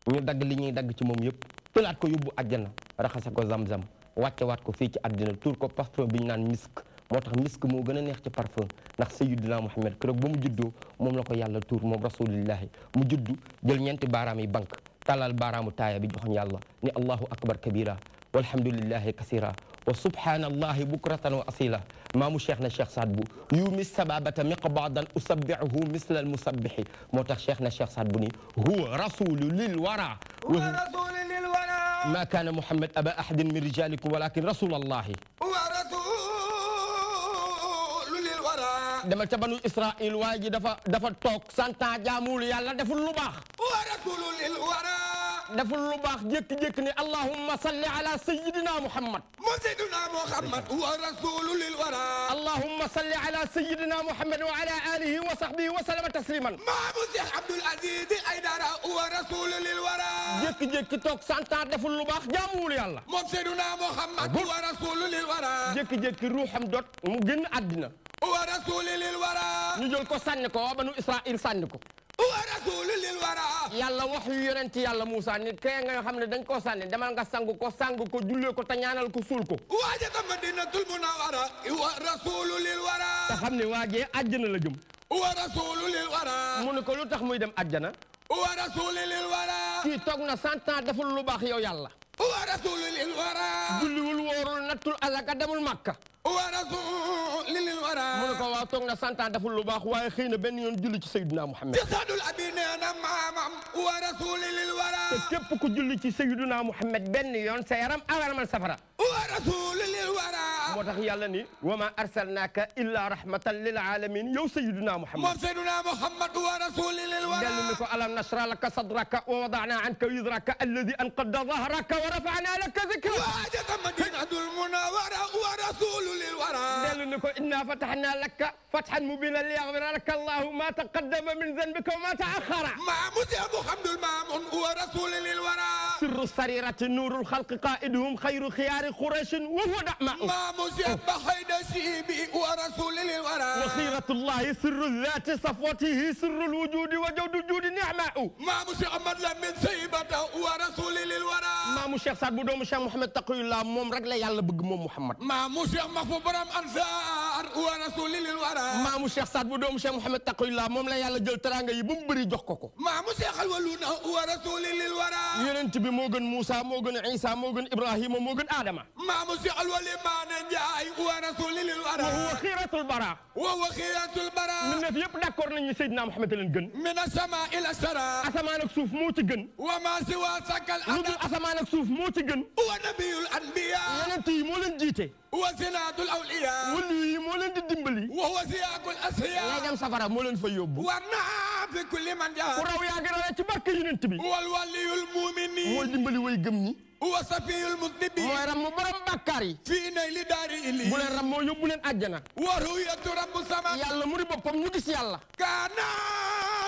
ñu dagg li ñuy dagg ci moom yëpp tëlaat ko yóbbu àjjana raxase ko zam-zam wàcce waat ko fii ci àddina tuur ko parfum bi ñu naan misk moo tax misk moo gën a neex ci parfum ndax Sayyidina Muhammad keroog ba mu juddoo moom la ko yàlla tuur moom rasulillahi mu juddu jël ñeenti baaraam yi bank tàllal baaraamu taaya bi joxoñ yàlla ni allahu akbar kabira walhamdulillahi kasira wa subhanallahi bukratan wa asila maamu cheikh na cheikh Saad bu yumi sababata miqbadan usabbihuhu misla almusabbihi moo tax cheikh na cheikh Saad bu ni huwa rasulu lil wara ما كان محمد أبا أحد من رجالكم ولكن رسول الله demal ca banu Israël waa ji dafa toog 100 ans jaamul yàlla deful lu baax deful lu baax jékki-jékki ne allahumma salli ala sayyidina Muhammad wa rasulul lil wara allahumma salli ala sayyidina Muhammad wa ala alihi wa sahbihi wa sallama tasliman maamu Cheikh Abdoul Aziz Aïdara wa rasulul lil wara jékki-jékki toog 100 ans deful lu baax jaamul yàlla moom sayyidina Muhammad wa rasulul lil wara jékki-jékki ruuxam dot mu génn àddina wa rasulul lil wara ñu jël ko sànni ko waa banu Israël sànni ko wa rasulul lil wara yàlla wax yu yonent yàlla Moussa nit kay nga xam ne dañ koo sànni demal nga sang ko jullee ko te ñaanal ko suul ko waaje ka Madinatul Munawwara wa rasulul lil wara te xam ne waajee àjjana la jëm wa rasulul lil wara mu ne ko lu tax muy dem àjjana wa rasulul lil wara kii toog na 100 ans deful lu baax yow yàlla wa rasulul lil wara julliwul wóorul nattul alaka demul Makka wa rasulil wara mu ne ko waaw toog na 100 ans deful lu baax waaye xëy na benn yoon julli ci Sayyidina Muhammad sadul abi nee na maamam wa rasulil wara te képp ku julli ci Sayyidina Muhammad benn yoon sa yaram awaramal safara wa rasulil wara moo tax yàlla ni wa ma arsalnaka illa rahmatan lil alamin yow Sayyidina Muhammad moom Sayyidina Muhammad wa rasulil wara dellu ni ko alam nashra laka sadraka wa wada'na anka wizraka alladhi anqadha dhahraka wa rafa'na laka dhikraka waajaka Madinatul Munawwara wa rasul dellu ni ko inna fatahna laka fathan mubinan liyaghfira laka Allahu ma taqaddama min dhanbika wa ma ta'akhkhara maamu Cheikh Mouhamadoul Mamoun wa rasulil lil wara sirru sarirati nurul khalqi qa'iduhum khayru khiyari quraish wa huwa da'ma maamu Cheikh Bahayda Sibi wa rasulil lil wara wa khiratullahi sirru dhati safwatihi sirrul wujudi wa jawdul judi ni'ma'u maamu Cheikh Ahmad Lamine Saybata wa rasulil lil wara maamu Cheikh Saad bu doomu Cheikh Mouhamed Taqiyullah moom rek la yàlla bëgg moom Muhammad maamu Cheikh Mahfou borom Ansar wa rasulil wara maamu Cheikh Saad bu doomu Cheikh Mouhamed Taqiyullah moom la yàlla jël teranga yi ba mu bëri jox ko ko maamu Cheikh Alwaluna wa rasulil wara yonent bi moo gën Moussa moo gën Isa moo gën Ibrahima moo gën Adama maamu Cheikh Alwali Maane Njaay wa rasulil wara wa huwa xiratul bara wa huwa xiratul bara ñu def yëpp d'accord nañ ni Seydina Mouhamed leen gën min as-samaa ila sara asamaan ak suuf moo ci gën wa ma siwa sakal lu asamaan ak suuf moo ci gën wa nabiyul anbiya yonent yi moo leen jiite wa sinatul awliya wali yi moo leen di dimbali wa wasiyakul asfiya ngay dem safara moo leen fa yóbbu war naa fi kulli man jaa ku raw yaa gën a ci barke yonent bi wal waliyul mu'minin mooy dimbali way gëm ñi wa safiyul muslimin mooy ram mu borom bàkkaar yi fii nay li daari ili bu leen ram moo yóbbu leen àjjana wa ru'yatu rabbu sama yàlla mu di boppam ñu gis yàlla kaana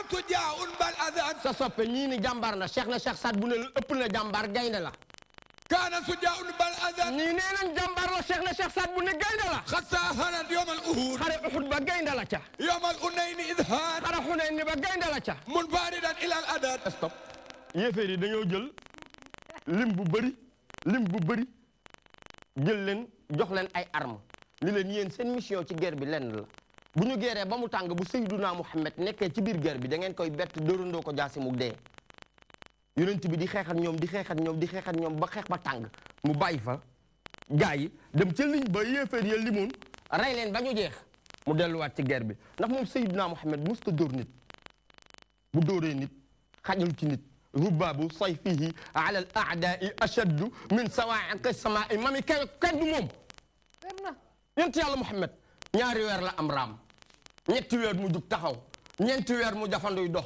tujaa'un bal azan sa soppe ñii ni jàmbaar la Cheikh na Cheikh Saad bu ne ëpp na jàmbaar gaynde la kaana sujaa'un bal azan ñii nee nañ jàmbaar la Cheikh na Cheikh Saad bu ne gaynde la xasa hanat yawmal uhud xare Uhud ba gaynde la ca yawmal unayni idhaan xare Hunayn ba gaynde la ca munfaridan ila al adad stop yéeféer yi dañoo jël lim bu bëri jël leen jox leen ay armes li leen yéen seen mission ci guerre bi lenn la bu ñu geeree ba mu tàng bu Sayyiduna Muhammad nekkee ci biir guerre bi da ngeen koy bett dóorandoo ko jaasi mu dee yonent bi di xeex ak ñoom ba xeex ba tàng mu bàyyi fa gaa yi dem ca liñ ba yéeféer ya limoon rey leen ba ñu jeex mu delluwaat ci guerre bi ndax moom Sayyiduna Muhammad musta dóor nit bu dóoree nit xajul ci nit rubaabu sayfihi ala al a'da'i ashaddu min sawa'iqi samaa'i mami kenn du moom yonent yàlla Muhammad ñaari weer la am raam ñetti weer mu jug taxaw ñeenti weer mu jafanduy dox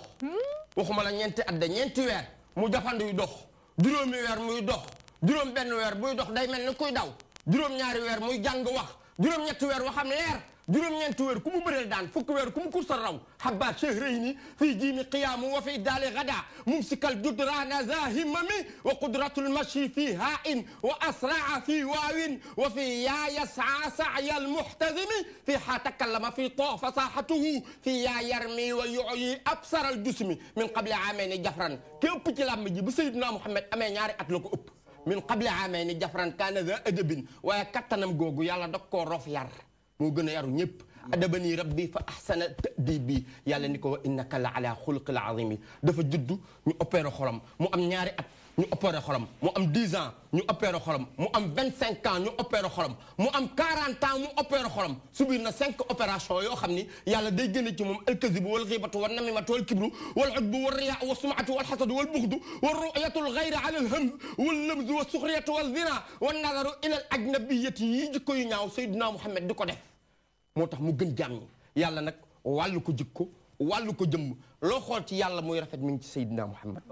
waxuma la ñeenti at de ñeenti weer mu jafanduy dox juróomi weer muy dox juróom benn weer buy dox day mel ni kuy daw juróom ñaari weer muy jàng wax juróom ñetti weer waxam leer juróom ñeenti weer ku mu bëreel daan fukki weer ku mu kursa raw habba shahrayni fii jiimi qiyaamu wa fii daali gada mumsikal judraana zahimami wa qudratul mashi fii haa'in wa asraa fii waawin wa fii yaa yas'a sa'yal muhtazimi fii haa takallama fii too fasaahatuhu fii yaa yarmi wa yu'yi absaral jusmi min qabli aamayni jafran ki ëpp ci làmb ji bu Seydina Muhammad amee ñaari at la ko ëpp min qabli aamayni jafran kaana za adabin waaye kattanam googu yàlla da koo rof yar moo gën a yaru ñëpp adabani rabbi fa ahsana ta'dibi yàlla ni ko wa innaka la ala xuluqil azimi dafa juddu ñu opéré xolam mu am ñaari at ñu opéré xolam mu am 10 ans ñu opéré xolam mu am 25 ans ñu opéré xolam mu am 40 ans mu opéré xolam subir na 5 opération yoo xam ni yàlla day génne ci moom alkazibu wal ghibatu wan namimatu wal kibru wal udbu wal riya wa sum'atu wal hasadu wal bughdu wal ru'yatu al ghayri ala al hamz wal lamzu wa sukhriyatu wal zina wan nazaru ila al ajnabiyyati yi jikko yu ñaaw Seydina Muhammad di ko def moo tax mu gën jàmm ñi yàlla nag wàllu ko jikko wàllu ko jëmm loo xool ci yàlla muy rafet mi ngi ci Seydina Muhammad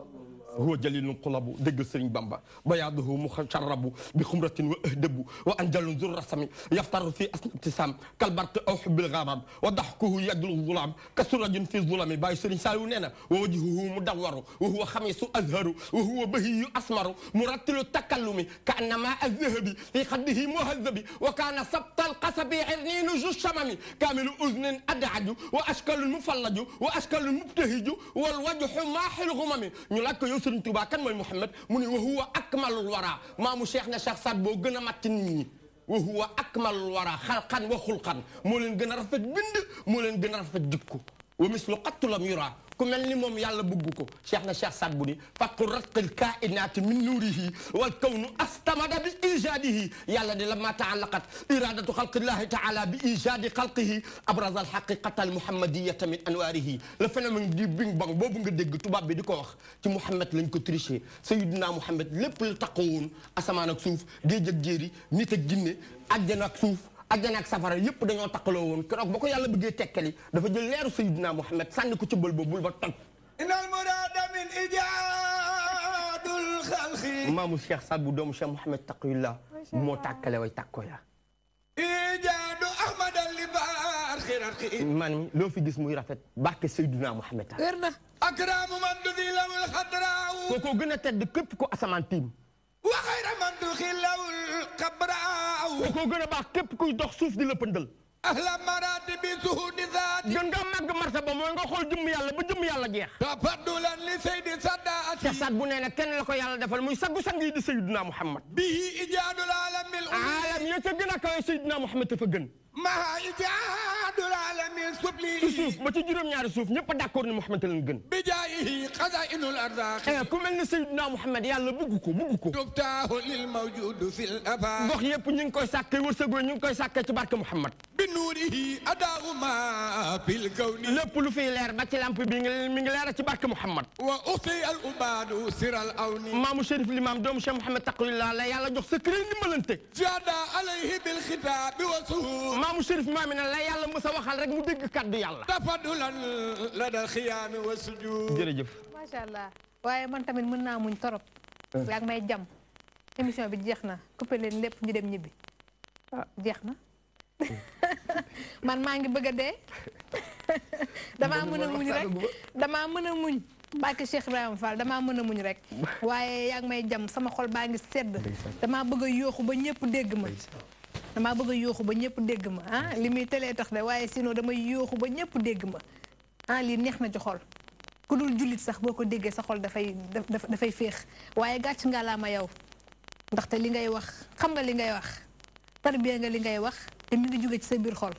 huwa jalilun qulabu dégg Sëriñ Bamba bayaaduhu muxarrabu bi xumratin wa ahdabu wa anjalun zur rasami yaftaru fi asnabtisam kalbarqi aw xubbil ghamam wa daxkuhu yajlu zulam ka surajin fi zulami bàyyi Sëriñ Saaliw nee na wa wajhuhu mudawwaru wa huwa xamisu azharu wa huwa bahiyu asmaru murattilu takallumi ka annama azhabi fi xaddihi muhazzabi wa kaana sabtal qasabi irninu ju shamami kaamilu uznin ad'aju wa ashkalun mufallaju wa ashkalun mubtahiju wal wajhu maaxil gumami ñu laaj ko Sëriñ Tuubaa kan mooy Muhammad mu ne wa huwa akmalul wara maamu Cheikh na Cheikh Saad boo gën a mat ci nit ñi wa huwa akmalul wara xalqan wa xulqan moo leen gën a rafet bind moo leen gën a rafet jikko wa mislu qattu lam yura ku mel ni moom yàlla bëgg ko Cheikh na Cheikh Saad bu ni faqu ratqil kainaati min nuurihi wal kawnu astamada bi ijaadihi yàlla di lamma taallaqat iradatu xalqillahi taala bi ijaadi xalqihi abraza alxaqiqata almuhammadiyata min anwaarihi le phénomène du bing bang boobu nga dégg tubaab bi di ko wax ci Muhammad lañ ko triché Sayyidina Muhammad lépp lu taqawoon asamaan ak suuf géej ak jéeri nit ak jinne àjjana ak suuf àjjana ak safara yëpp dañoo takkaloo woon keroog ba ko yàlla bëggee tekkali dafa jël leeru Sayyidina Muhammad sànni ko ci bël boobu ba toj.
innal murada min ijaadul xalqi.
maamu Cheikh Saad bu doomu Cheikh Mouhamed Taqiyullah moo tàkkale way tàkkoo yaa.
ijaadu ahmadan li baar xiraqi.
man loo fi gis muy rafet barke Sayyidina Muhammad.
wér na.
akraamu man tudilawul xadraaw.
kookoo gën a tedd képp ko asamaan tiim.
wa xayra man tuxilawul xabraaw.
kookoo gën a baax képp kuy dox suuf di la pëndal.
ahla maratibi suhudi zaati.
gën nga màgg martaba mooy nga xool jëmm yàlla ba jëmm yàlla jeex.
tafaddulan li saydi saddaati.
Cheikh Saad bu nee na kenn la ko yàlla defal muy saggu-sang yi di Sayyidina Muhammad.
bihi ijaadul alamil
aalam ya ca gën a kawe Sayyidina Muhammad dafa gën.
maha ijaadul alamil subli.
ci suuf ba ci juróom-ñaari suuf ñëpp a d'accord ni Muhammad leen gën.
bi jaayihi xazaa'inul arzaaqi.
ku mel ni Sayyidina Muhammad yàlla bëgg ko bëgg ko.
tuftaahu lil mawjuud fil afaaq.
gox yëpp ñu ngi koy sàkkee wërsëgoo ñu ngi koy sàkkee ci barke Muhammad.
bi nuurihi adaa'u maa fil kawni.
lépp lu fiy leer ba ci lamp bi mi ngi leer ci barke Muhammad.
wa uxti al ubaadu siral awni.
maamu Chérif Limam doomu Cheikh Mouhamed Taqiyullah la yàlla jox secret ndimbalante.
jaada alayhi bil xitaabi wa suhuur.
maamu Chérif Maamina la yàlla mës a waxal rek mu dégg kaddu yàlla.
tafadulan la dal xiyaami wa sujuud.
jërëjëf.
macha allah waaye man tamit mën naa muñ torop. yaa ngi may jam émission bi jeex na coupé leen lépp ñu dem ñibbi. jeex na man maa ngi bëgg a dee. damaa mën a muñ rek damaa mën a muñ. barke Cheikh Ibrahima Fall damaa mën a muñ rek. waaye yaa ngi may jam sama xol baa ngi sedd. damaa bëgg a yooxu ba ñëpp dégg ma. damaa bëgg a yooxu ba ñëpp dégg ma ah li muy tëlee tax de waaye sinon damay yooxu ba ñëpp dégg ma ah lii neex na ci xol ku dul jullit sax boo ko déggee sa xol dafay féex waaye gàcc nga laa ma yow ndaxte li ngay wax xam nga li ngay wax tarbiya nga li ngay wax te mi ngi jóge ci sa biir xol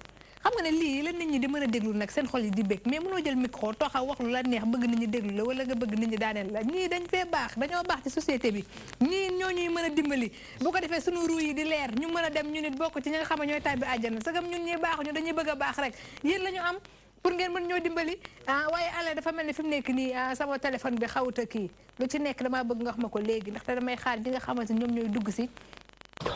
xam nga ne lii la nit ñi di mën a déglu nag seen xol yi di bég mais mënoo jël micro toxa wax lu la neex bëgg nit ñi déglu la wala nga bëgg nit ñi daaneel la ñii dañ fee baax dañoo baax ci société bi ñii ñoo ñuy mën a dimbali bu ko defee sunu ruu yi di leer ñu mën a dem ñu nit bokk ci ñi nga xam ne ñooy tàbbi àjjana sagam ñun ñuy baax ñu dañuy bëgg a baax rek yéen la ñu am pour ngeen mën ñoo dimbali waaye ale dafa mel ni fi mu nekk nii sama téléphone bi xawuta kii lu ci nekk damaa bëgg nga wax ma ko léegi ndaxte damay xaar di nga xamante ñoom ñooy dugg si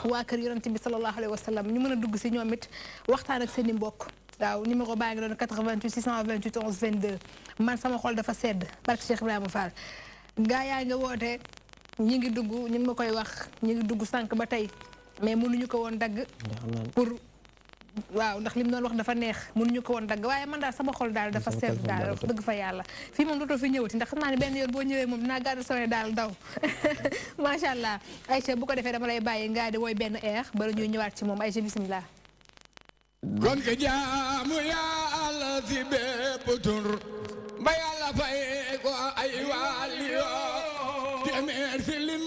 waa kër yonent bi sallallahu alayhi wa sallam ñu mën a dugg si ñoom it waxtaan ak seen i mbokk waaw numéro baa ngi doon 88 628 11 22 man sama xol dafa sedd barke Cheikh Ibrahima Fall gaa yaa ngi woote ñi ngi dugg ñu ngi ma koy wax ñi ngi dugg sànq ba tey mais mënuñu ko woon dagg pour waaw ndax li mu doon wax dafa neex mënuñu ko woon dagg waaye man daal sama xol daal dafa sedd daal dëgg fa yàlla fii moom dootoo fi ñëwati ndax xam naa ne benn yoon boo ñëwee moom dinaa gàddu sone daal daw macha allah Aïcha bu ko defee dama lay bàyyi ngaa di wooy benn air bala ñuy ñëwaat ci moom Aïcha bisimilah
kon ke jaamu yàlla si bépp tur ba yàlla fay ko ay waliyo téeméer si lim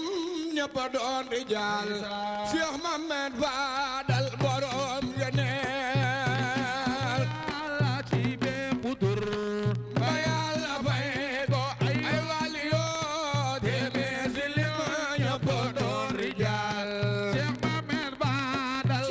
ñëpp doon rijaal Cheikh Mohamed Fadal borom yeneel ci bépp tur ba yàlla fay ko ay waliyo téeméer si lim ñëpp doon rijaal Cheikh Mohamed Fadal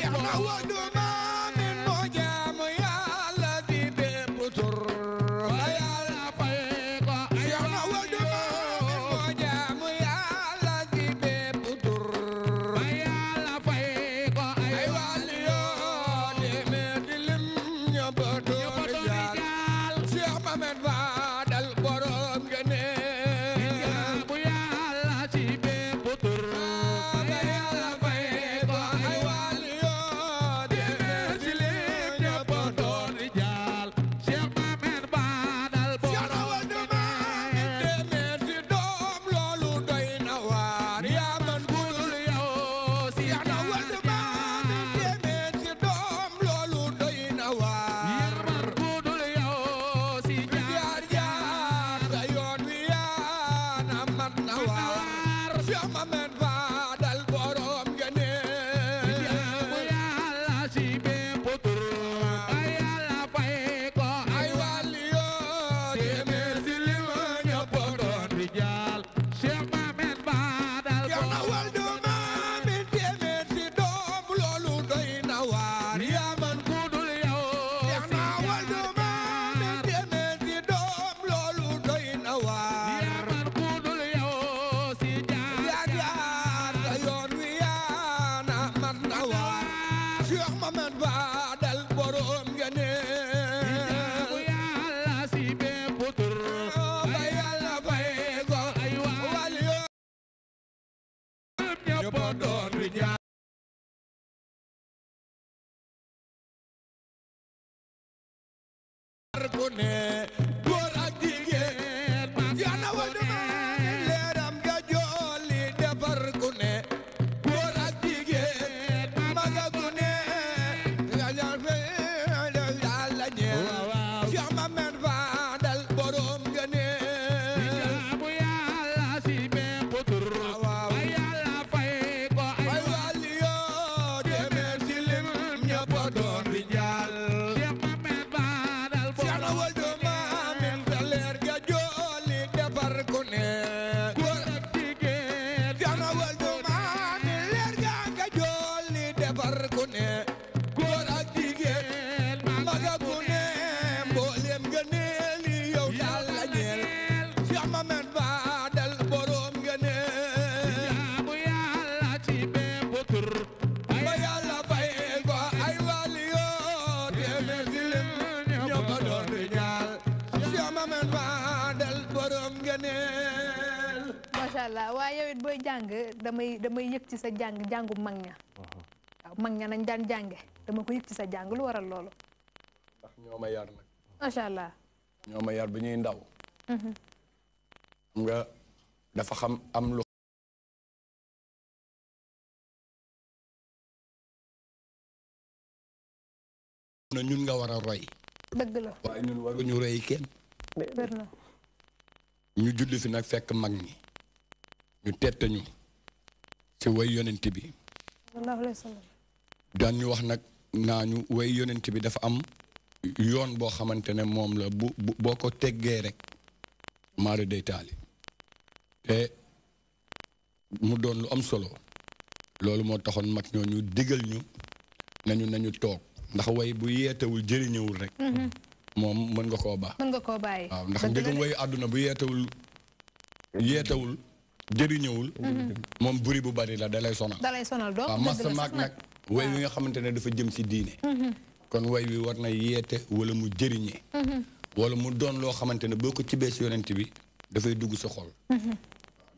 waaye yow it booy jàng damay yëg ci sa jàngu mag ña waaw mag ña nañ daan jànge dama ko yëg ci sa jàng lu waral loolu
ndax ñoo ma yar nag
macha allah
ñoo ma yar bi ñuy ndaw nga dafa xam am lu na ñun nga war a roy
dëgg la
waaye ñun waruñu roy kenn
bër na
ñu julli fi nag fekk mag ñi ñu tettañu ci way yonent bi
sallallahu alayhi wa sallam
daan ñu wax nag naa ñu way yonent bi dafa am yoon boo xamante ne moom la boo ko teggee rek maara day taali te mu doon lu am solo loolu moo taxoon mag ñoo ñu digal ñu nañu toog ndax way bu yeetewul jëriñëwul rek moom mën nga koo baax.
mën nga koo bàyyi.
waaw ndax njëgam way àdduna bu yeetewul jëriñëwul. moom buri bu bari la dalay sonal.
dalay sonal donc
waaw masa maag nag way wi nga xamante ne dafa jëm si diine. kon way wi war na yeete wala mu jëriñee. wala mu doon loo xamante ne boo ko cibee si yonent bi dafay dugg sa xol.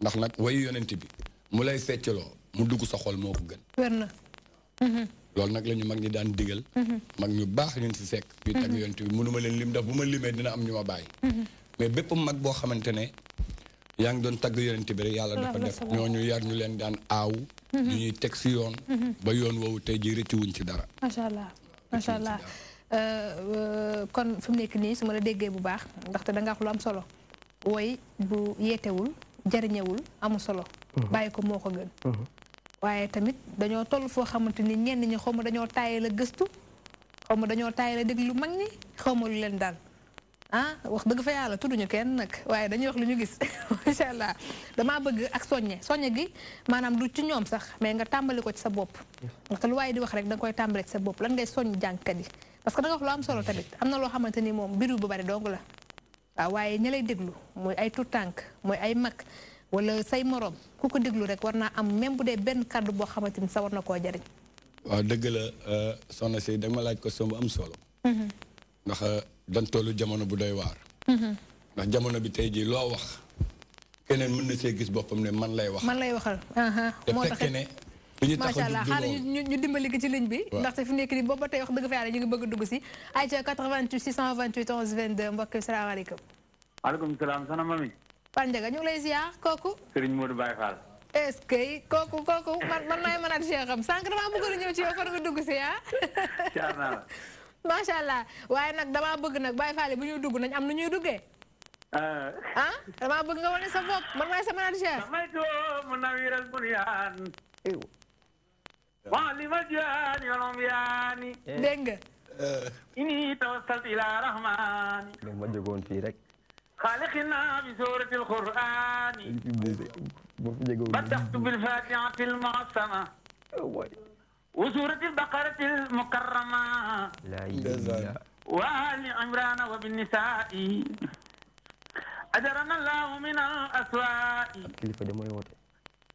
ndax nag wayu yonent bi mu lay feccaloo mu dugg sa xol moo ko gën.
wér na.
loolu nag la ñu mag ñi daan digal. mag ñu baax ñun fi fekk. fii tagg yonent bi mënuma leen lim ndax bu ma limee dina am ñu ma bàyyi. mais bépp mag boo xamante ne yaa ngi doon tagg yonent bi rek yàlla dafa def ñooñu yar ñu leen daan aaw. ñu ñuy teg si yoon. ba yoon woowu tey jii rëcc wuñ ci dara.
macha allah macha allah kon fi mu nekk nii su ma la déggee bu baax ndaxte da nga wax lu am solo woy bu yeetewul jariñewul amu solo. bàyyi ko moo ko gën. waaye tamit dañoo toll foo xamante ni ñenn ñi xaw ma dañoo taayee la gëstu xaw ma dañoo taayee la déglu mag ñi xaw ma lu leen daal ah wax dëgg fa yàlla tudduñu kenn nag waaye dañuy wax lu ñu gis macha allah damaa bëgg ak soññe gi maanaam du ci ñoom sax mais nga tàmbali ko ci sa bopp. ndaxte lu waaye di wax rek da nga koy tàmbali ci sa bopp lan ngay soññ jàngkat yi parce que da nga wax lu am solo tamit am na loo xamante ni moom biru bu bari dong la waaw waaye ñi lay déglu mooy ay tout tànk mooy ay mag. wala say morom ku ko déglu rek war naa am même bu dee benn kàddu boo xamante ni sa war na koo jariñ.
waaw dëgg la soxna si dama laaj ko bu am solo. ndax dañ tollu jamono bu doy waar. ndax jamono bi tey jii loo wax keneen mën na see gis boppam ne man lay wax.
man lay waxal.
moo tax ne fi ñu tax a
allah xaaral ñu dimbali ko ci ligne bi. ndaxte fi nekk nii boobu ba tey wax dëgg fa yàlla ñu ngi bëgg a dugg si. ayca 88 628 11 22 mbokk yi salaamaaleykum.
maaleykum salaam soxna Mami.
Panjaga ñu ngi lay ziar kooku.
Serigne Modou Baye Fall.
est-ce que kooku man maay mën a Cheikh am sànq damaa bëggoon a ñëw ci yow fan nga dugg si ah. macha allah waaye nag damaa bëgg nag Baye Fall bu ñuy dugg nañ am nu ñuy duggee. damaa bëgg nga wane sa bopp man maay sa manager.
samaytu munawiral bunyan. wa lima jaani yolom yaani.
dégg nga.
ini tawassaltu ila rahmani.
ma jógoon fii rek.
خالقنا بسورة القرآن بدأت بالفاتحة المعصمة وسورة البقرة المكرمة وآل عمران وبالنساء أجرنا الله من الأسواء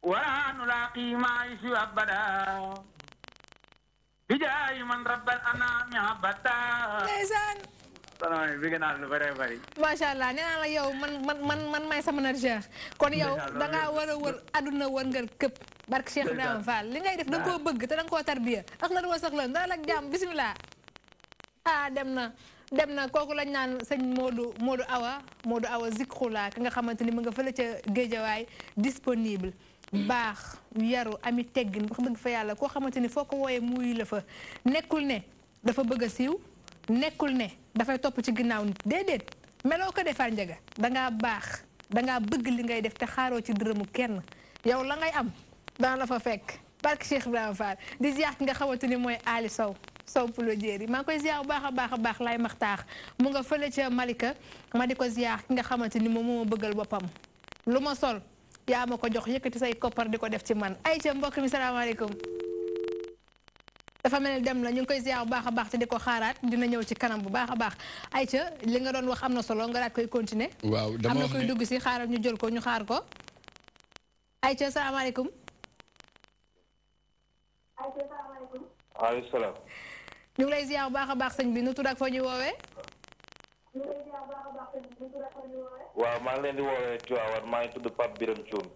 ولا نلاقي ما يشوى أبدا بجاي من رب الأنام عبدا
macha allah nee naa la yow man may sa manager kon yow da ngaa war a wër àdduna wër nga këpp barke Cheikh Ibrahima Fall li ngay def da nga koo bëgg te da nga koo tarbiya ak la doo sax la dara ak jàmm bisimilah. dem na kooku lañ naan sëñ Modou Awa Zikrula ki nga xamante ni mu nga fële ca Géejawaay disponible baax yaru ami teggin wax dëgg fa yàlla koo xamante ni foo ko wooyee muuyu la fa nekkul ne dafa bëgg a siiw nekkul ne dafay topp ci ginnaaw nit déedéet meloo ko defar njaga dangaa baax dangaa bëgg li ngay def te xaaroo ci dërëmu kenn yow la ngay am dana la fa fekk barke Cheikh Ibrahima Fall di ziar ki nga xamante ni mooy Ali Sow pulo jéeri maa ngi koy ziar bu baax a baax lay maxtaax mu nga fële ca Malika ma di ko ziar ki nga xamante ni moom moo ma bëggal boppam lu ma sol yaa ma ko jox yëkkati say koppar di ko def ci man ay ca mbokk mi salaamaaleykum dafa mel ni dem la ñu ngi koy ziar bu baax a baax te di ko xaaraat dina ñëw ci kanam bu baax a baax ayca li nga doon wax am na solo nga daat koy continuer
waaw dama
am na koy dugg si xaaral ñu jël ko ñu xaar ko ayca salaamaaleykum.
waaleykum salaam.
ñu ngi lay ziar bu baax a baax sëñ bi nu tudd ak foo ñuy woowee.
waaw maa ngi leen di woowee Tivaouane maa ngi tudd Pape Birame Thioune.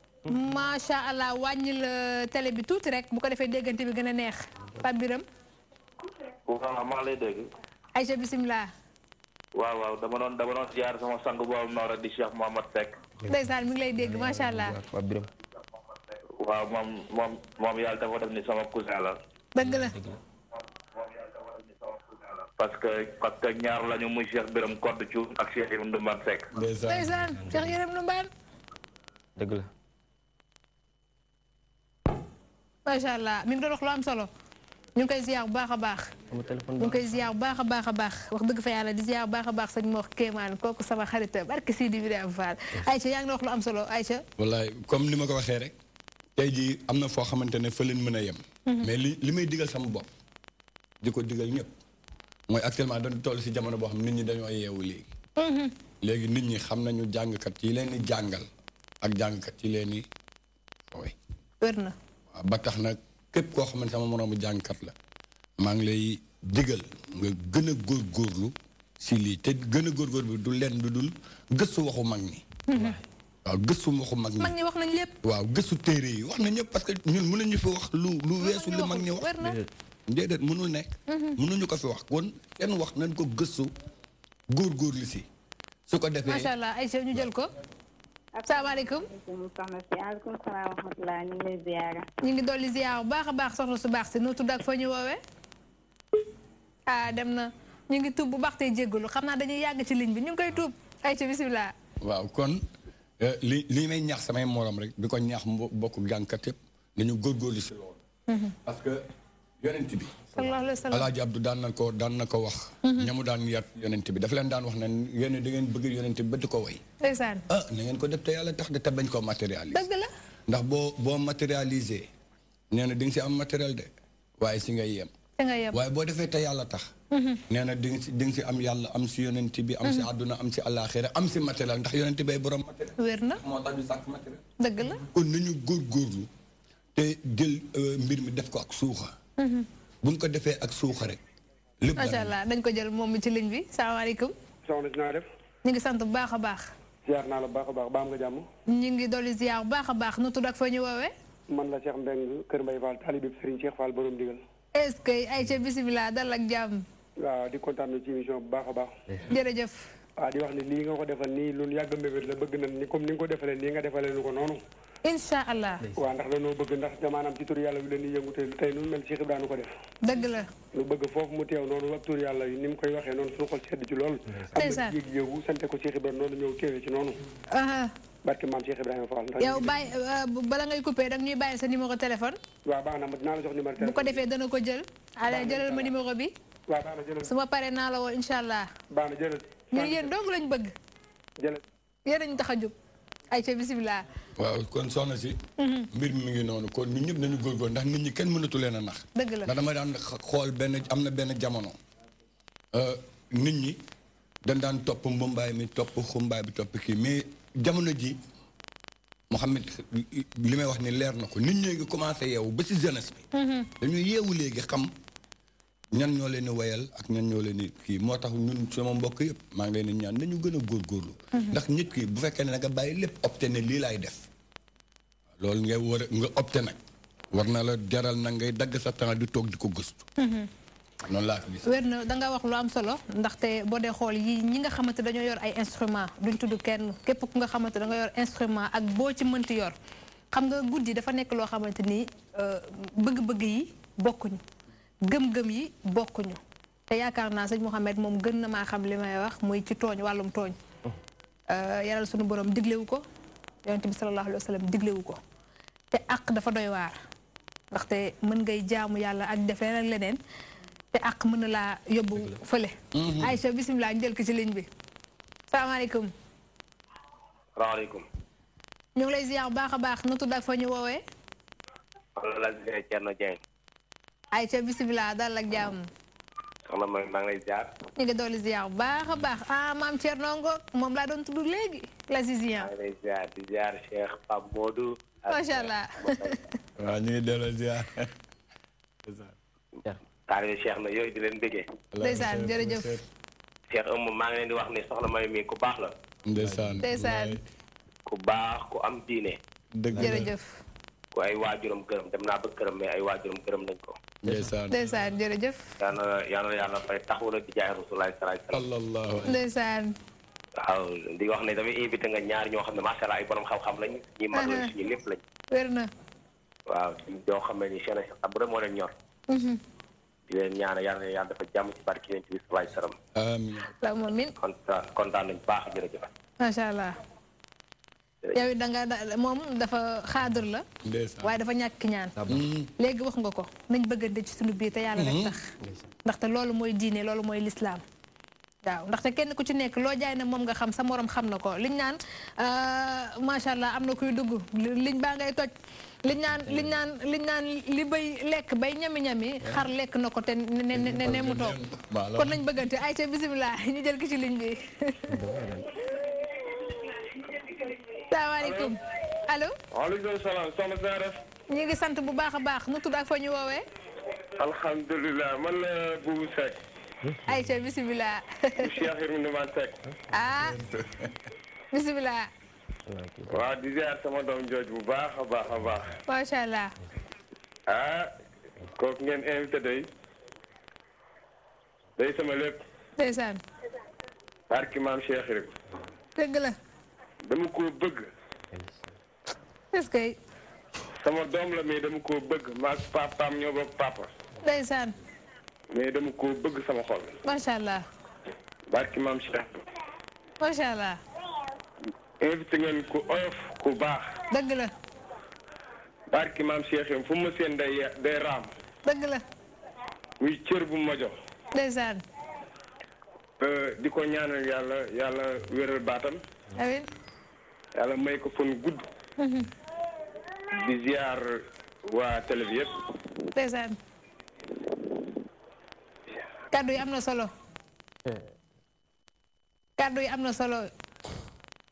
macha allah wàññil télé bi tuuti rek bu ko defee déggante bi gën a neex Pape Birame.
waaw maa ngi lay dégg.
Aïcha bisimilah.
waaw dama doon ziar sama sang boobu noonu rek di Cheikh Mouhamad Seck.
ndeysaan mi ngi lay dégg macha allah.
waaw moom yàlla dafa def ni sama cousin la.
dëgg la.
parce que ñaar lañu muy Cheikh Birame Codé Thioune ak Cheikh Yérim Ndoumane Seck.
ndeysaan Cheikh Yérim Ndoumane.
dëgg la.
macha allah mi ngi doon wax lu am solo ñu ngi koy ziar bu baax a baax. ñu ngi koy ziar bu baax a baax wax dëgg fa yàlla di ziar bu baax a baax sëñ Mor Kéemaan kooku sama xarit barke Sidi Birame Fall Aïcha yaa ngi wax lu am solo Aïcha.
wallaay comme ni ma ko waxee rek tey jii am na foo xamante ne fa leen mën a yem. mais li may digal sama bopp di ko digal ñëpp mooy actuellement dañu toll si jamono boo xam nit ñi dañoo yeewu léegi. léegi nit ñi xam nañu jàngkat yi leen di jàngal ak jàngkat yi leen di xooy.
wér na.
waaw ba tax nag képp koo xam ne sama moroomu jàngkat la maa ngi lay digal nga gën a góorgóorlu si lii te gën a góorgóorlu bi du leen du dul gëstu waxu mag ñi. waaw gëstu waxu mag ñi.
mag ñi wax nañ lépp.
waaw gëstu téere yi wax na ñëpp parce que ñun mënuñu fi wax lu weesu li mag ñi wax. déedéet mënul nekk. mënuñu ko fi wax kon kenn wax nañ ko gëstu góorgóorlu si. su ko defee
macha allah Aïcha ñu jël ko. asalaamaaleykum.
soxna si aleykum salaam wa rahmatulah ñu ngi lay ziyaara.
ñu ngi dolli ziyaar bu baax a baax soxna su baax si noo tudd ak fa ñu woowee. dem na ñu ngi tuub bu baax tey jéggalu xam naa dañuy yàgg ci ligne bi ñu ngi koy tuub Aïcha bisimilah.
waaw kon li may ñaax samay morom rek di ko ñaax bokk jàngkat yëpp nañu góorgóorlu si loolu. parce que yonent bi.
sallallahu alayhi wa sallam
Alaaji Abdou daan na ko wax. ñamu daan yar yonent bi dafa leen daan wax ne yéen da ngeen bëgg yonent bi ba di ko way.
ndeysaan
na ngeen ko def te yàlla tax de te bañ koo matérialiser.
dëgg la.
ndax boo matérialiser nee na di nga si am matériel de waaye si ngay yem. waaye boo defee te yàlla tax. nee na di nga si am yàlla am si yonent bi. am si àdduna am si àllaaxira am si matériel ndax yonent bay borom matériel.
wér na
moo tax ñu sàkk matériel.
dëgg la.
kon nañu góorgóorlu te jël mbir mi def ko ak suuxa. buñ ko defee ak suuxa rek. lépp
macha allah dañ ko jël moom mi ci ligne bi salaamaaleykum.
soxna si naa def.
ñu ngi sant bu baax a baax.
ziar naa la bu baax a baax ba am nga jàmm.
ñu ngi dolli ziar bu baax a baax nu tudd ak fa ñu woowee.
man la Cheikh Mbeng Kër Mbaye Fall taalibe Serigne Cheikh Fall borom digal.
est-ce que Aïcha bisimilah dal ak jàmm.
waaw di kontaan ci émission bu baax a baax.
jërëjëf.
waaw di wax ni lii nga ko defal nii lu yàgg mbébét la bëgg nañ ni comme ni nga ko defalee nii nga defalee nu ko noonu.
incha allah.
waaw ndax dañoo bëgg ndax maanaam ci tur yàlla bi leen di yëngu tey nu mel Cheikh Ibrahima ko def.
dëgg la.
lu bëgg foofu mu teew noonu ak tur yàlla yi ni mu koy waxee noonu suñu xol sedd ci lool.
ndeysaan
am na jéeg-jéegu sante ko Cheikh Ibrahima noonu ñëw teewee ci noonu. barke maam Cheikh Ibrahima Fall.
yow bàyyi bala ngay coupé rek ñuy bàyyi sa numéro téléphone.
waaw baax na ma dinaa la jox numéro téléphone.
bu ko defee dana ko jël. allez jëlal ma numéro bi.
waaw baax na jëlal.
su ma paree naa la woo incha allah.
baax na jëlal.
ñun yéen dong lañ bëgg.
jëlal.
yéen a ñu tax a jóg. Aïcha bisimilah.
waaw kon soxna si. mbir mi ngi noonu kon ñun ñëpp nañu góorgóorlu ndax nit ñi kenn mënatu leen a nax.
dëgg la
ndax dama daan xool am na benn jamono. nit ñi dañ daan topp mbumbaay mi topp xumbaay bi topp kii mais jamono ji Mouhamed li may wax ni leer na ko nit ñi ngi commencé yeewu ba si jeunesse bi. dañuy yeewu léegi xam ñan ñoo leen di wayal ak ñan ñoo leen di kii moo tax ñun sama mbokk yëpp maa ngi leen di ñaan nañu gën a góorgóorlu. ndax nit ki bu fekkee ne nga bàyyi lépp opté ne lii laay def. loolu ngay war a nga opté nag war na la jaral nag ngay dagg sa temps di toog di ko gëstu. noonu laa ko gis.
wér na danga wax lu am solo ndaxte boo dee xool yi ñi nga xamante dañoo yor ay instrument duñ tudd kenn képp ku nga xamante da nga yor instrument ak boo ci mënti yor xam nga guddi dafa nekk loo xamante ni bëgg-bëgg yi bokkuñu gëm-gëm yi bokkuñu te yaakaar naa sëñ Mouhamed moom gën na maa xam li may wax muy ci tooñ wàllum tooñ yàlla sunu borom diglewu ko yonent bi sallallahu alayhi wa sallam diglewu ko te àq dafa doy waar ndaxte mën ngay jaamu yàlla ak def leneen ak leneen te àq mën na laa yóbbu fële. Aïcha bisimilah ñu jël ko ci ligne bi. salaamaaleykum.
salaamaaleykum.
ñu ngi lay ziar bu baax a baax nu tudd ak fa ñu woowee.
wala la Thierno Dieng.
Aïcha bisimilah dal ak jàmm.
soxna maa ngi lay ziar.
ñu ngi dolli ziar bu baax a baax maam Thierno Ngok moom laa doon tudd léegi la Zizien.
maa ngi lay ziar di ziar Cheikh Pape Modou.
macha allah.
waaw ñu ngi delloo ziar.
taalibe Cheikh na yooyu di leen bëggee.
ndeysaan jërëjëf.
Cheikh maa ngi leen di wax ni soxna May mi ku baax la.
ndeysaan.
ku baax ku am diine.
dëgg
jërëjëf.
ku ay waajuram gërëm dem naa ba këram mais ay waajuram gërëm nañ ko.
ndeysaan jërëjëf.
yàlla fay taxawu la di jaay Rasulullaah
sallallahu alayhi
ndeysaan.
waaw di wax ne damay invité nga ñaar ñoo xam ne macha allah ay borom xam-xam lañ. ñi mag lañ suñu lépp lañ.
wér na.
waaw ñoo xam ne ni Cheikh na bu rek moo leen ñor. di leen ñaanal yàlla dafa jàmm ci barke Yonent bi sallallahu alayhi wa sallam.
amiin.
amiin.
kontaan nañu baax jërëjëf.
macha allah. yow it moom dafa xaadur la. waaye dafa ñàkk ñaan. léegi wax nga ko nañ bëggante ci suñu biir te yàlla rek tax. ndaxte loolu mooy diine loolu mooy lislaam waaw ndaxte kenn ku ci nekk loo jaay na moom nga xam sa morom xam na ko liñ naan macha allah am na kuy dugg liñ baa ngay toj liñ naan li bay lekk bay ñami-ñami xar lekk na ko te ne mu toog kon nañ bëggante ay ca bisimilah ñu jël ki ci ligne bi salaamaaleykum allo
waaleykum salaam soxna saa def
ñu ngi sant bu baax a baax nu tudd ak fa ñu woowee
alhamdulilah man la Boubou Seck
ayca bisimilah.
Cheikh Yérim Ndoumane Seck.
ah bisimilah.
waaw di ziar sama doom jooj bu baax a baax a baax.
macha allah.
ah kooku ngeen invité day sama lépp.
ndeysaan.
barki maam Cheikh Yérim.
dëgg la.
dama koo bëgg.
est-ce que.
sama doom la mais dama koo bëgg maag papaam ñoo bokk papa.
ndeysaan.
mais dama koo bëgg sama xol.
macha allah.
barki maam Cheikh.
macha allah.
invité ngeen ku oyof ku baax.
dëgg la.
barki maam Cheikh fu ma seen day raam.
dëgg la.
muy cër bu ma jox.
ndeysaan.
di ko ñaanal yàlla wéral baatam.
amiin.
yàlla may ko fan gudd. di ziar waa télé bi yëpp.
ndeysaan. kaddu yi am na solo. kaddu yi am na solo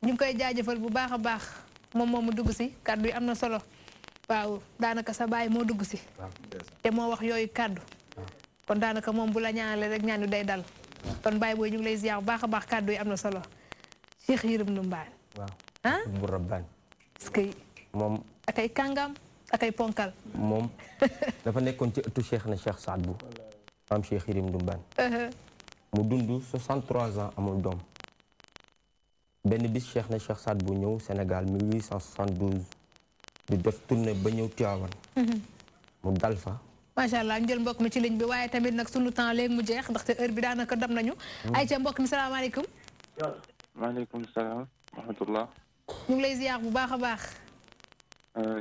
ñu ngi koy jaajëfal bu baax a baax moom mu dugg si kaddu yi am na solo waaw daanaka sa baay moo dugg si. te moo wax yooyu kaddu. kon daanaka moom bu la ñaanalee rek ñaan yu day dal. kon baay booy ñu ngi lay ziar bu baax a baax kaddu yi am na solo. Cheikh Yérim Ndoumane.
waaw
ah
bu rabbaan.
parce que
moom
ak ay kàngam ak ay ponkal.
moom dafa nekkoon ci ëttu Cheikh na Cheikh Saad Bou maam Cheikh Yérim Ndoumane. mu dund 63 ans amul doom. benn bis Cheikh na Cheikh Saad Bou ñëw Sénégal 1872 di def tournée ba ñëw Tivaouane. mu dal fa.
macha allah ñu jël mbokk mi ci ligne bi waaye tamit nag sunu temps léegi mu jeex ndaxte heure bi daanaka dam nañu. ay ca mbokk mi salaamaaleykum.
maaleykum salaam wa rahmatullah.
ñu ngi lay ziar bu baax a baax.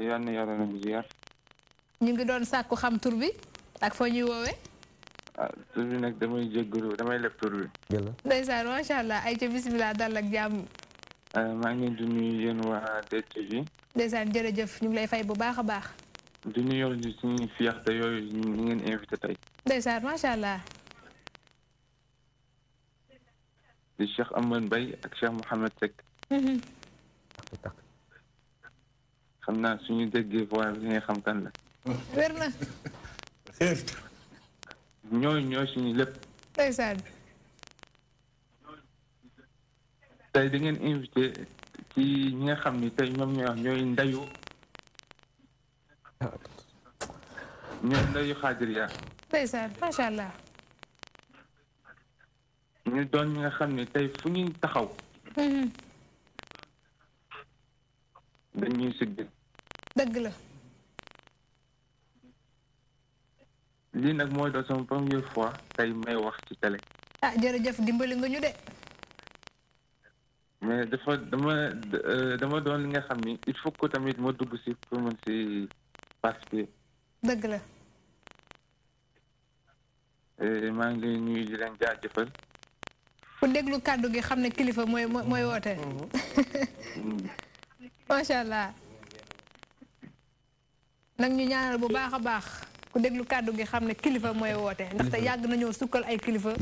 yal na yàlla na mu ziar.
ñu ngi doon sàkku xam tur bi ak foo ñuy woowee.
tur bi nag damay jéggalu damay leb tur bi.
jël
ndeysaan macha allah ay ca bisimilah dal ak jàmm.
maa ngi leen di nuyu yéen waa DTV.
ndeysaan jërëjëf ñu ngi lay fay bu baax a baax.
di nuyu suñuy fierté yooyu ñu ngeen invité tey.
ndeysaan macha allah.
di Cheikh Amane Mbaye ak Cheikh Mouhamed Seck. xam naa suñu déggee voix bi nga xam kan la.
wér na.
ñooy suñu lépp.
ndeysaan.
tey da ngeen invité ci ñi nga xam ni tey ñoom ñooy wax ñooy ndayu. ñooy ndayu xaadiriya.
ndeysaan macha allah.
ñu doon ñi nga xam ne tey fu ñuy taxaw. dañuy sigg.
dëgg la.
lii nag mooy doon sama première fois tey may wax ci télé.
ah jërëjëf dimbali nga ñu de.
mais dama doon li nga xam ni il faut que tamit ma dugg si pour mën si participer.
dëgg la.
maa ngi leen ñuy di leen jaajëfal.
ku déglu kàddu gi xam ne kilifa mooy woote. macha allah. nag ñu ñaanal bu baax a baax. ku déglu kàddu gi xam ne kilifa mooy woote ndaxte yàgg nañoo sukkal ay kilifa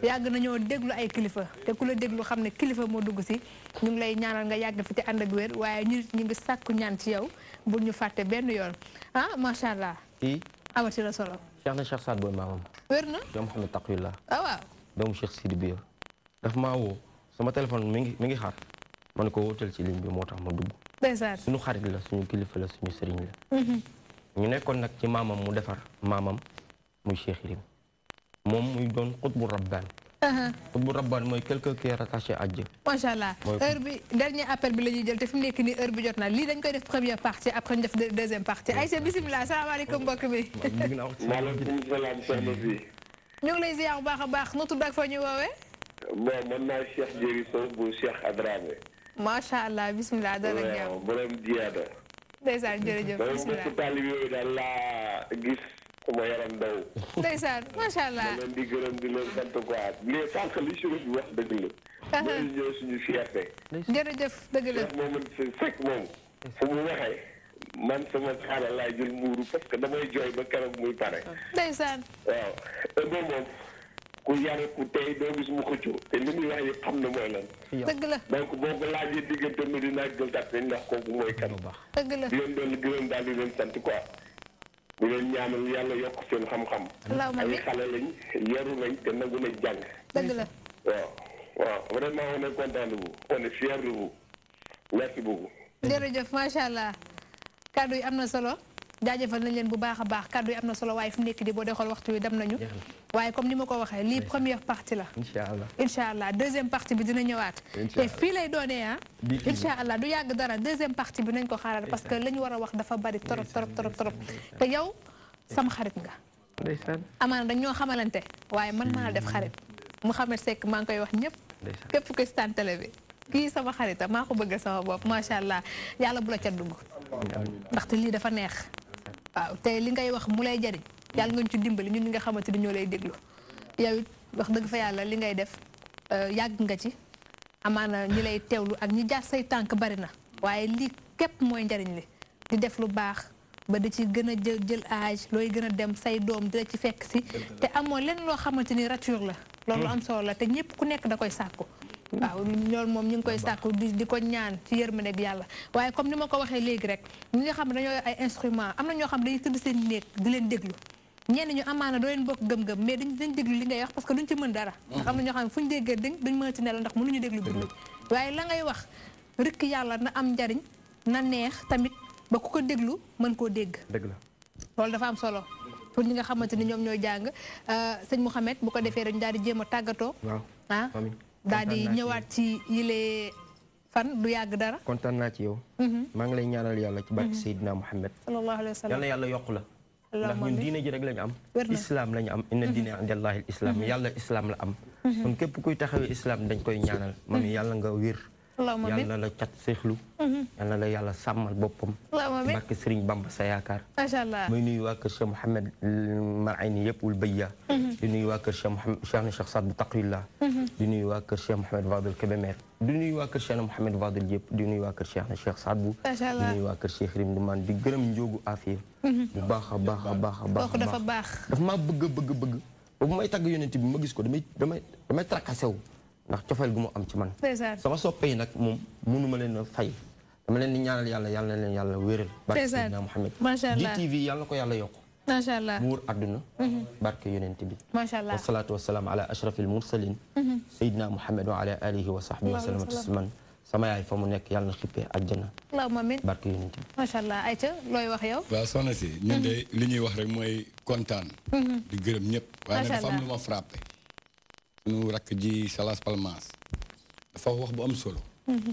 yàgg nañoo déglu ay kilifa te ku la déglu xam ne kilifa moo dugg si ñu ngi lay ñaanal nga yàgg fi te ànd ak wér waaye ñu ngi sàkku ñaan ci yow bu ñu fàtte benn yoon ah macha allah.
kii
amati na solo.
Cheikh na Cheikh Saad Bou maamam.
wér na.
Cheikh Mouhamed Taqiyullah.
ah waaw.
doomu Cheikh Sidi Biir. daf maa woo sama téléphone mi ngi xaar ma ne ko wóotal ci ligne bi moo tax ma dugg.
ndeysaan.
suñu xarit la suñu kilifa la suñu sëriñ la. ñu nekkoon nag ci maamam mu defar maamam muy Cheikh Yérim moom muy doon xutbu rabbaan. xutbu rabbaan mooy quelqu'un qui est rattaché à Dieu.
macha allah heure bi dernier appel bi la ñuy jël te fi mu nekk nii heure bi jot na lii dañ koy def première partie après ñu def deuxième partie ayca bisimilah salaamaaleykum mbokk mi.
maaleykum salaam soxna si.
ñu ngi lay ziar bu baax a baax noo tudd ak foo ñuy woowee.
bon man naa Cheikh Jéri Sow bu Cheikh Adramé.
macha allah bisimilah dal ak jàmm.
borom diyaada.
ndeysaan jërëjëf bisimilah
dama taalibe yooyu daal laa gis sama yaram daw.
ndeysaan macha allah.
ma leen di gërëm di leen sant quoi les sànq li Chérif bi wax dëgg la. mooy ñëw suñu fierté.
jërëjëf dëgg la.
Cheikh moom fekk moom fu mu waxee man sama kaala laay jël muuru parce que damay jooy ba keroog muy pare.
ndeysaan.
waaw ëmb moom ku yar ku tey doo gis mu xëccoo te li muy wax yëpp xam na mooy lan.
dëgg la
donc boo ko laajee diggante Medina ak Gueule Tapée ndax kooku mooy kan.
dëgg la
di leen doon gërëm daal di leen sant quoi. di leen ñaanal yàlla yokk seen xam-xam. ay xale lañ yaru nañ te nangu nañ jàng.
dëgg la.
waaw waaw vraiment on est content de vous on est fiers de vous merci beaucoup.
jërëjëf macha allah kaddu yi am na solo jaajëfal nañ leen bu baax a baax kaddu yi am na solo waaye fi mu nekk di boo dee xool waxtu wi dem nañu. waaye comme ni ma ko waxee lii première partie la. incha allah deuxième partie bi dina ñëwaat. te fii lay doonee ah. incha allah du yàgg dara deuxième partie bi nañ ko xaaral parce que la ñu war a wax dafa bari trop trop te yow sama xarit nga. amaana dañ ñoo xamalante waaye man maa def xarit Mouhamed Seck maa ngi koy wax ñëpp. képp ku si télé bi kii sama xarita maa ko bëgg sama bopp macha allah yàlla bu la ca dugg. ndaxte lii dafa neex. waaw te li ngay wax mu lay jariñ yàlla nga ñu ci dimbali ñun ñi nga xamante ni ñoo lay déglu yow it wax dëgg fa yàlla li ngay def yàgg nga ci amaana ñi lay teewlu ak ñi jaar say tànk bari na waaye lii képp mooy njariñ li di def lu baax ba di ci gën a jël âge looy gën a dem say doom di la ci fekk si te amoo lenn loo xamante ni rature la loolu am solo la te ñëpp ku nekk da koy sàkku waaw loolu moom ñu ngi koy sàkku di ko ñaan ci yërmandeeg yàlla waaye comme ni ma ko waxee léegi rek ñi nga xam ne dañoo ay instrument am na ñoo xam ne dañuy tëdd seen néeg di leen déglu ñenn ñu amaana doo leen bokk gëm-gëm mais dañ déglu li ngay wax parce que duñ ci mën dara ndax am na ñoo xam ne fu ñu déggee duñ mën ci nelaw ndax mënuñu déglu bi waaye la ngay wax rikk yàlla na am njariñ na neex tamit ba ku ko déglu mën koo dégg
dëgg la
loolu dafa am solo pour ñi nga xamante ni ñoom ñooy jàng sëñ Mouhamed bu ko defee dañu daal di jéem a tàggatoo ah daal di ñëwaat ci yile fan du yàgg dara.
kontaan naa ci yow. maa ngi lay ñaanal yàlla ci barke Seydina Muhammad.
sallallahu alayhi wa sallam
yàlla yokk la. ndax ñun diine ji rek la ñu am. islam la ñu am inna diine indallahi islam yàlla islam la am. kon képp kuy taxawee islam dañ koy ñaanal. mami yàlla nga wér. yàlla la cat seexlu. yàlla la yàlla sàmmal boppam. ci barke Serigne Bamba sa yaakaar.
macha allah
muy nuyu waa kër Cheikh Mouhamed Marayni yëpp wul Bayya. di nuyu waa kër Cheikh Mouhamed Cheikh Saad bu Taqrillah. di nuyu waa kër Cheikh Mouhamed Fadel Kébémer. di nuyu waa kër Cheikh Mouhamed Fadel yëpp di nuyu waa kër Cheikh Saad bu.
macha allah
di nuyu waa kër Cheikh Rim Dumaan di gërëm njóogu Afia. bu baax a baax a baax a baax.
kooku dafa baax.
dafa maa bëgg ba bu may tagg yonent bi ma gis ko damay tracasé wu ndax cofeel gu mu am ci man. sama soppe yi nag moom mënuma leen a fay. dama leen di ñaanal yàlla na leen yàlla wéral. barke Seydina Muhammad.
macha allah
GTV yàlla na ko yàlla yokk.
macha allah
mu wër àdduna. barke yonent bi.
macha allah
wasalaatu wasalaam ala ashrafil mursalin. Seydina Muhammad wa ala alihi wa sahbihi wa sallam tasliman. sama yaay fa mu nekk yàlla na xippee àjjana.
allahumma amiin
barke yonent bi.
macha allah Aïcha looy wax yow.
waaw soxna si ñun de li ñuy wax rek mooy kontaan. di gërëm ñëpp. waaye nag dafa am lu ma frappé. suñu rakk ji Salas Palmas dafa wax bu am solo.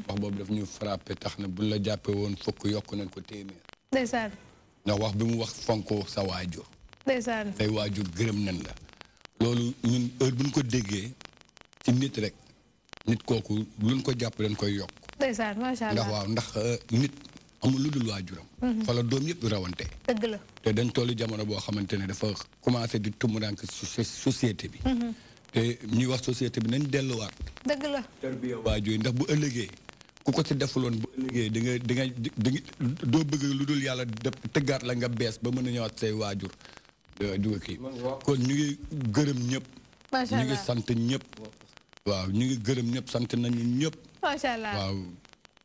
wax boobu daf ñu frappé tax na buñ la jàppee woon fukk yokk nañ ko téeméer.
ndeysaan.
ndax wax bi mu wax fonko sa waajur.
ndeysaan.
say waajur gërëm nañ la. loolu ñun heure buñ ko déggee ci nit rek nit kooku luñ ko jàpp dañ koy yokk.
ndeysaan macha allah
ndax waaw ndax nit amul lu dul waajuram. xoola doom yëpp rawante.
dëgg la.
te dañ tollu jamono boo xamante ne dafa commencé di tumuraank société bi. te ñuy wax société bi nañ delluwaat.
dëgg la.
tarbiya waajur ndax bu ëllëgee ku ko ci defuloon bu ëllëgee di nga doo bëgg lu dul yàlla tëggaat la nga bees ba mën a ñëwaat say waajur duga kii kon ñu ngi gërëm ñëpp.
macha allah
ñu ngi sant ñëpp. waaw ñu ngi gërëm ñëpp sant nañu ñëpp.
macha allah
waaw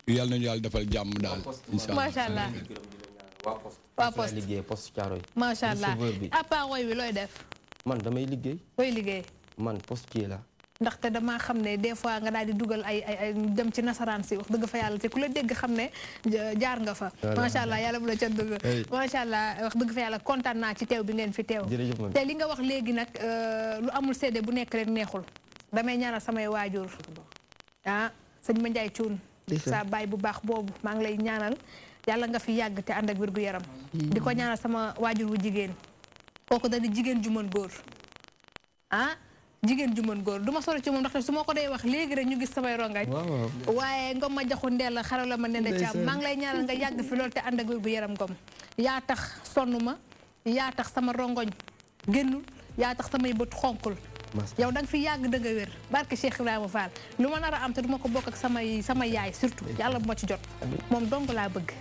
yàlla nañu yàlla defal jàmm daal. incha allah
macha allah.
waa poste liggéey poste Thiaroye.
macha allah à part woy bi looy def.
man damay liggéey.
looy liggéey.
man postier la.
ndaxte damaa xam ne des fois nga daal di dugal ay dem ci nasaraan si wax dëgg fa yàlla te ku la dégg xam ne jaar nga fa. macha allah yàlla bu la ca dëgg. macha allah wax dëgg fa yàlla kontaan naa ci teew bi ngeen fi teew. te li nga wax léegi nag lu amul seede bu nekk rek neexul. damay ñaanal samay waajur ah sëñ Mandiaye Thioune. sa baay bu baax boobu maa ngi lay ñaanal yàlla nga fi yàgg te ànd ak wér gu yaram. di ko ñaanal sama waajur wu jigéen kooku da di jigéen ju mën góor ah. jigéen ju mën góor du ma sori ci moom ndaxte su ma ko dee wax léegi rek ñu gis samay rongañ waaye ngom ma jaxu ndeel la xaral la ma ne caam maa ngi lay ñaanal nga yàgg fi loolu te ànd ak wér gu yaram ngom yaa tax sonn ma yaa tax sama rongoñ génnul yaa tax samay bët xonkul yow da nga fi yàgg da nga wér barke Cheikh Ibrahima Fall lu ma nar a am te duma ko bokk ak sama yaay surtout yàlla bu ma ci jot moom dong laa bëgg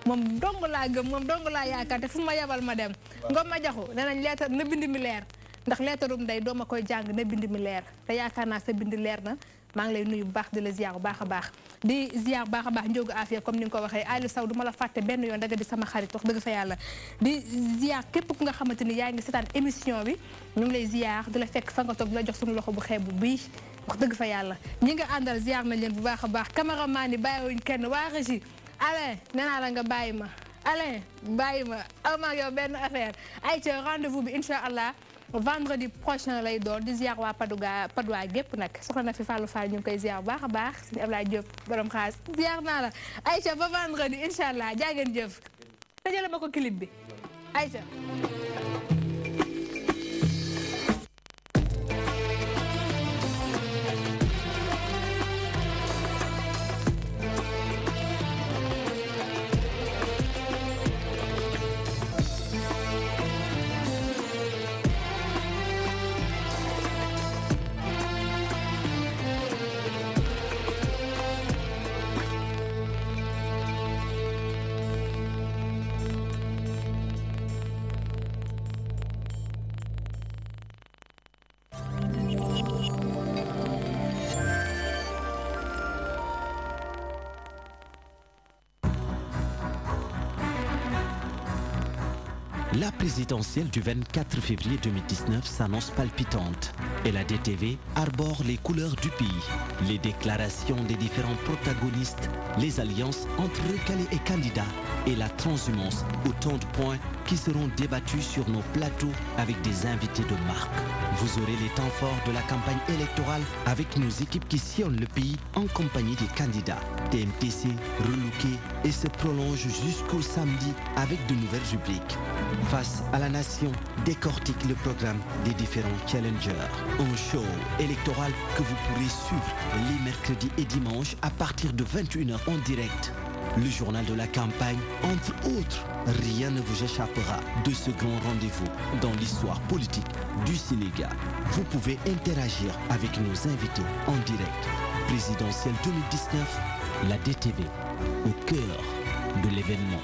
moom dong laa gëm moom dong laa yaakaar te fu ma yebal ma dem ngom ma jaxu nee nañ leetar na bind mi leer ndax leetarum ndey doo ma koy jàng na bind mi leer te yaakaar naa sa bind leer na maa ngi lay nuyu bu baax di la ziar bu baax a baax di ziar bu baax a baax njóogu Afia comme ni nga ko waxee Aliou Sow du ma la fàtte benn yoon daga di sama xarit wax dëgg fa yàlla di ziar képp ku nga xamante ni yaa ngi seetaan émission bi ñu ngi lay ziar di la fekk fa nga toog di la jox suñu loxo bu xeebu bii wax dëgg fa yàlla ñi nga àndal ziar nañ leen bu baax a baax cameraman yi bàyyiwuñ kenn waa régie Alain nee naa la nga bàyyi ma Alain bàyyi ma am ak yow benn affaire ay ca rendez-vous bi incha allah vendredi prochain lay doon di ziar waa Padoua gépp nag soxna na fi Fallou Fall ñu ngi koy ziar bu baax a baax suñu Ablaye Diop borom xaas ziar naa la Aïcha ba vendredi incha allah jaa ngeen jëf tëjale ma ko clip bi Aïcha
La présidentielle du 24 février 2019 s'annonce palpitante et la DTV arbore les couleurs du pays. Les déclarations des différents protagonistes, les alliances entre recalés et candidats et la transhumance, autant de points qui seront débattus sur nos plateaux avec des invités de marque. Vous aurez les temps forts de la campagne électorale avec nos équipes qui sillonnent le pays en compagnie des candidats. TMTC, relooké et se prolonge jusqu'au samedi avec de nouvelles rubriques. Face à la nation, décortique le programme des différents challengers. Un show électoral que vous pourrez suivre les mercredis et dimanches à partir de 21h en direct. Le journal de la campagne, entre autres. Rien ne vous échappera de ce grand rendez-vous dans l'histoire politique du Sénégal. Vous pouvez interagir avec nos invités en direct. Présidentielle 2019, la DTV, au cœur de l'événement.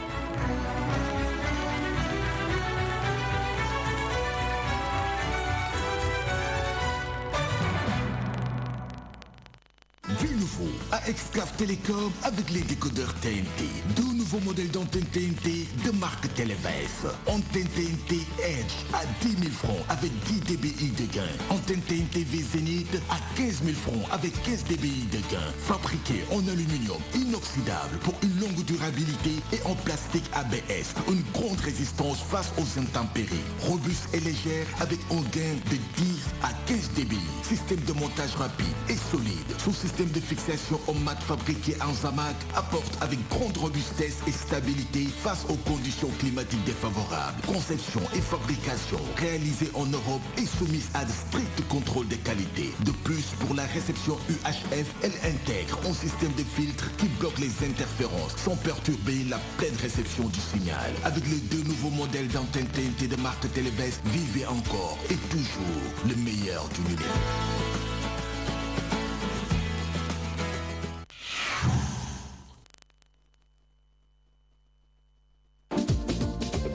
Du nouveau à Exclave Télécom avec les décodeurs TNT. Deux nouveaux modèles d'antenne TNT de marque Televès. Antenne TNT Edge à 10 000 francs avec 10 dBi de gain. Antenne TNT V Zenith à 15 000 francs avec 15 dBi de gain. Fabriqué en aluminium inoxydable pour une longue durabilité et en plastique ABS. Une grande résistance face aux intempéries. Robuste et légère avec un gain de 10 à 15 dBi. Système de montage rapide et solide. Sous-système de fixation en mat fabriqué en Zamac apporte avec grande robustesse et stabilité face aux conditions climatiques défavorables. Conception et fabrication réalisée en Europe et soumise à de stricts contrôles de qualité. De plus, pour la réception UHF, elle intègre un système de filtre qui bloque les interférences sans perturber la pleine réception du signal. Avec les deux nouveaux modèles d'antenne TNT de marque Televès, vivez encore et toujours le meilleur du numérique.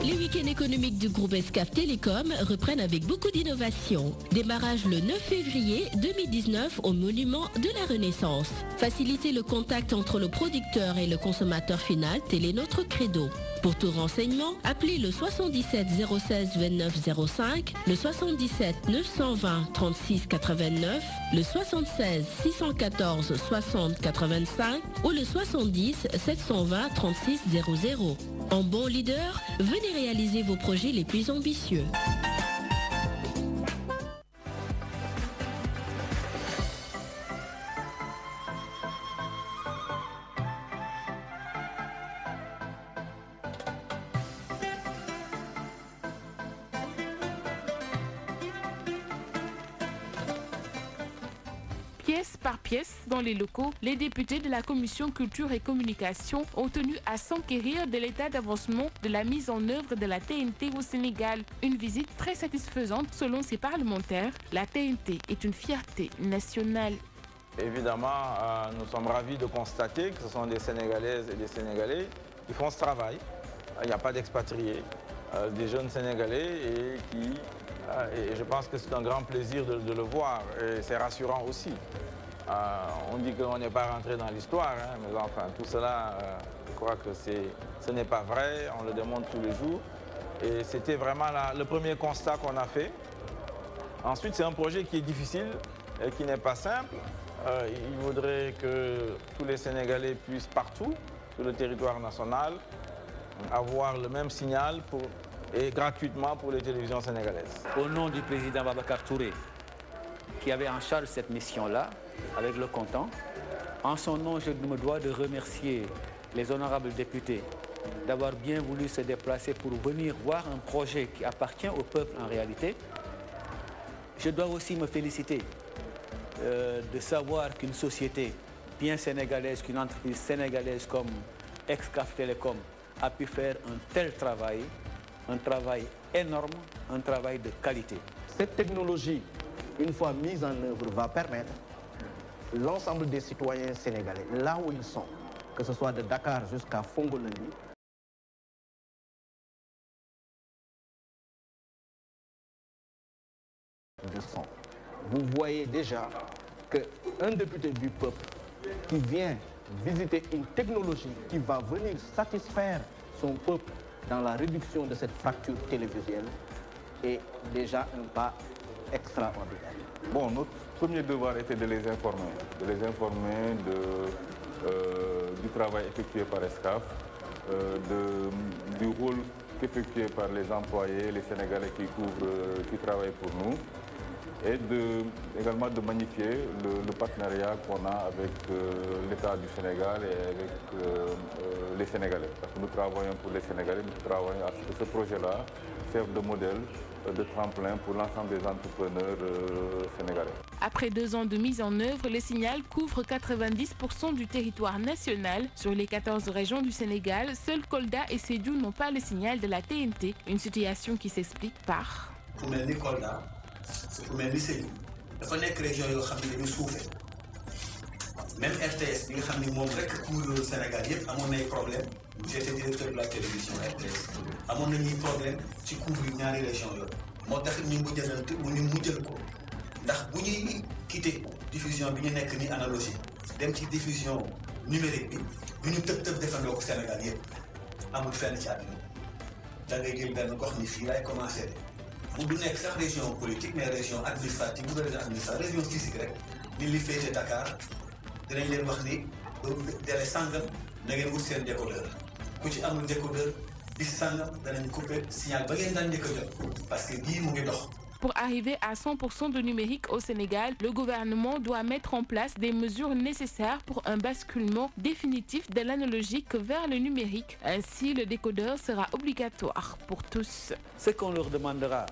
Les week-ends économiques du groupe Exclave Télécom reprennent avec beaucoup d'innovation. Démarrage le 9 février 2019 au monument de la Renaissance. Faciliter le contact entre le producteur et le consommateur final, tel est notre credo. Pour tout renseignement, appelez le 77 016 29 05, le 77 920 36 89, le 76 614 60 85 ou le 70 720 36 00. En bon leader, venez réaliser vos projets les plus ambitieux.
Pièce par pièce, dans les locaux, les députés de la Commission Culture et Communication ont tenu à s'enquérir de l'état d'avancement de la mise en œuvre de la TNT au Sénégal. Une visite très satisfaisante selon ces parlementaires. La TNT est une fierté nationale.
Évidemment, nous sommes ravis de constater que ce sont des Sénégalaises et des Sénégalais qui font ce travail. Il n'y a pas d'expatriés, des jeunes Sénégalais et je pense que c'est un grand plaisir de le voir et c'est rassurant aussi. On dit qu'on n'est pas rentré dans l'histoire, hein, mais enfin tout cela, je crois que ce n'est pas vrai, on le démontre tous les jours. Et c'était vraiment le premier constat qu'on a fait. Ensuite, c'est un projet qui est difficile et qui n'est pas simple. Il faudrait que tous les Sénégalais puissent partout, sur le territoire national, avoir le même signal et gratuitement pour les télévisions sénégalaises.
Au nom du président Babacar Touré, qui avait en charge cette mission-là, avec le comptant, en son nom, je me dois de remercier les honorables députés d'avoir bien voulu se déplacer pour venir voir un projet qui appartient au peuple en réalité. Je dois aussi me féliciter de savoir qu'une société bien sénégalaise, qu'une entreprise sénégalaise comme Excaf Télécom a pu faire un tel travail, un travail énorme, un travail de qualité.
Cette technologie, une fois mise en œuvre, va permettre l'ensemble des citoyens sénégalais, là où ils sont, que ce soit de Dakar jusqu'à Fongolemi, de son. Vous voyez déjà qu'un député du peuple qui vient visiter une technologie qui va venir satisfaire son peuple dans la réduction de cette fracture télévisuelle est déjà un pas extraordinaire.
Bon, notre premier devoir était de les informer du travail effectué par Excaf, du rôle effectué par les employés, les Sénégalais qui travaillent pour nous, et également de magnifier le partenariat qu'on a avec l'État du Sénégal et avec les Sénégalais. Parce que nous travaillons pour les Sénégalais, nous travaillons à ce que ce projet-là serve de modèle, de tremplin pour l'ensemble des entrepreneurs sénégalais.
Après 2 ans de mise en œuvre, le signal couvre 90% du territoire national. Sur les 14 régions du Sénégal, seuls Kolda et Sédhiou n'ont pas le signal de la TNT, une situation qui s'explique par...
Pour mener Kolda, c'est pour mener Sédhiou. Il faut que les régions soient souffrent. Même RTS, il y a des Sénégal, il y a des problèmes. J'étais directeur de la télévision RTS. Il y a des problèmes qui couvrent les régions. Moi, je suis ndax bu ñuy quitter diffusion bi ñu nekk ni analogique dem ci diffusion numérique bi ñu tëb defandoo ko Sénégal yëpp amul fenn ci àdduna da ngay jël benn gox ni fii lay commencé de du nekk sax région politique mais région administrative bu région administrative région physique rek ni li féete Dakar dinañ leen wax ni délai sangam na ngeen wut seen décodeur ku ci amul décodeur bis sangam danañ couper signal ba ngeen daan njëkk a jot parce que bii mu ngi dox.
Pour arriver à 100% de numérique au Sénégal, le gouvernement doit mettre en place des mesures nécessaires pour un basculement définitif de l'analogique vers le numérique. Ainsi, le décodeur sera obligatoire pour tous.
Ce qu'on leur demandera,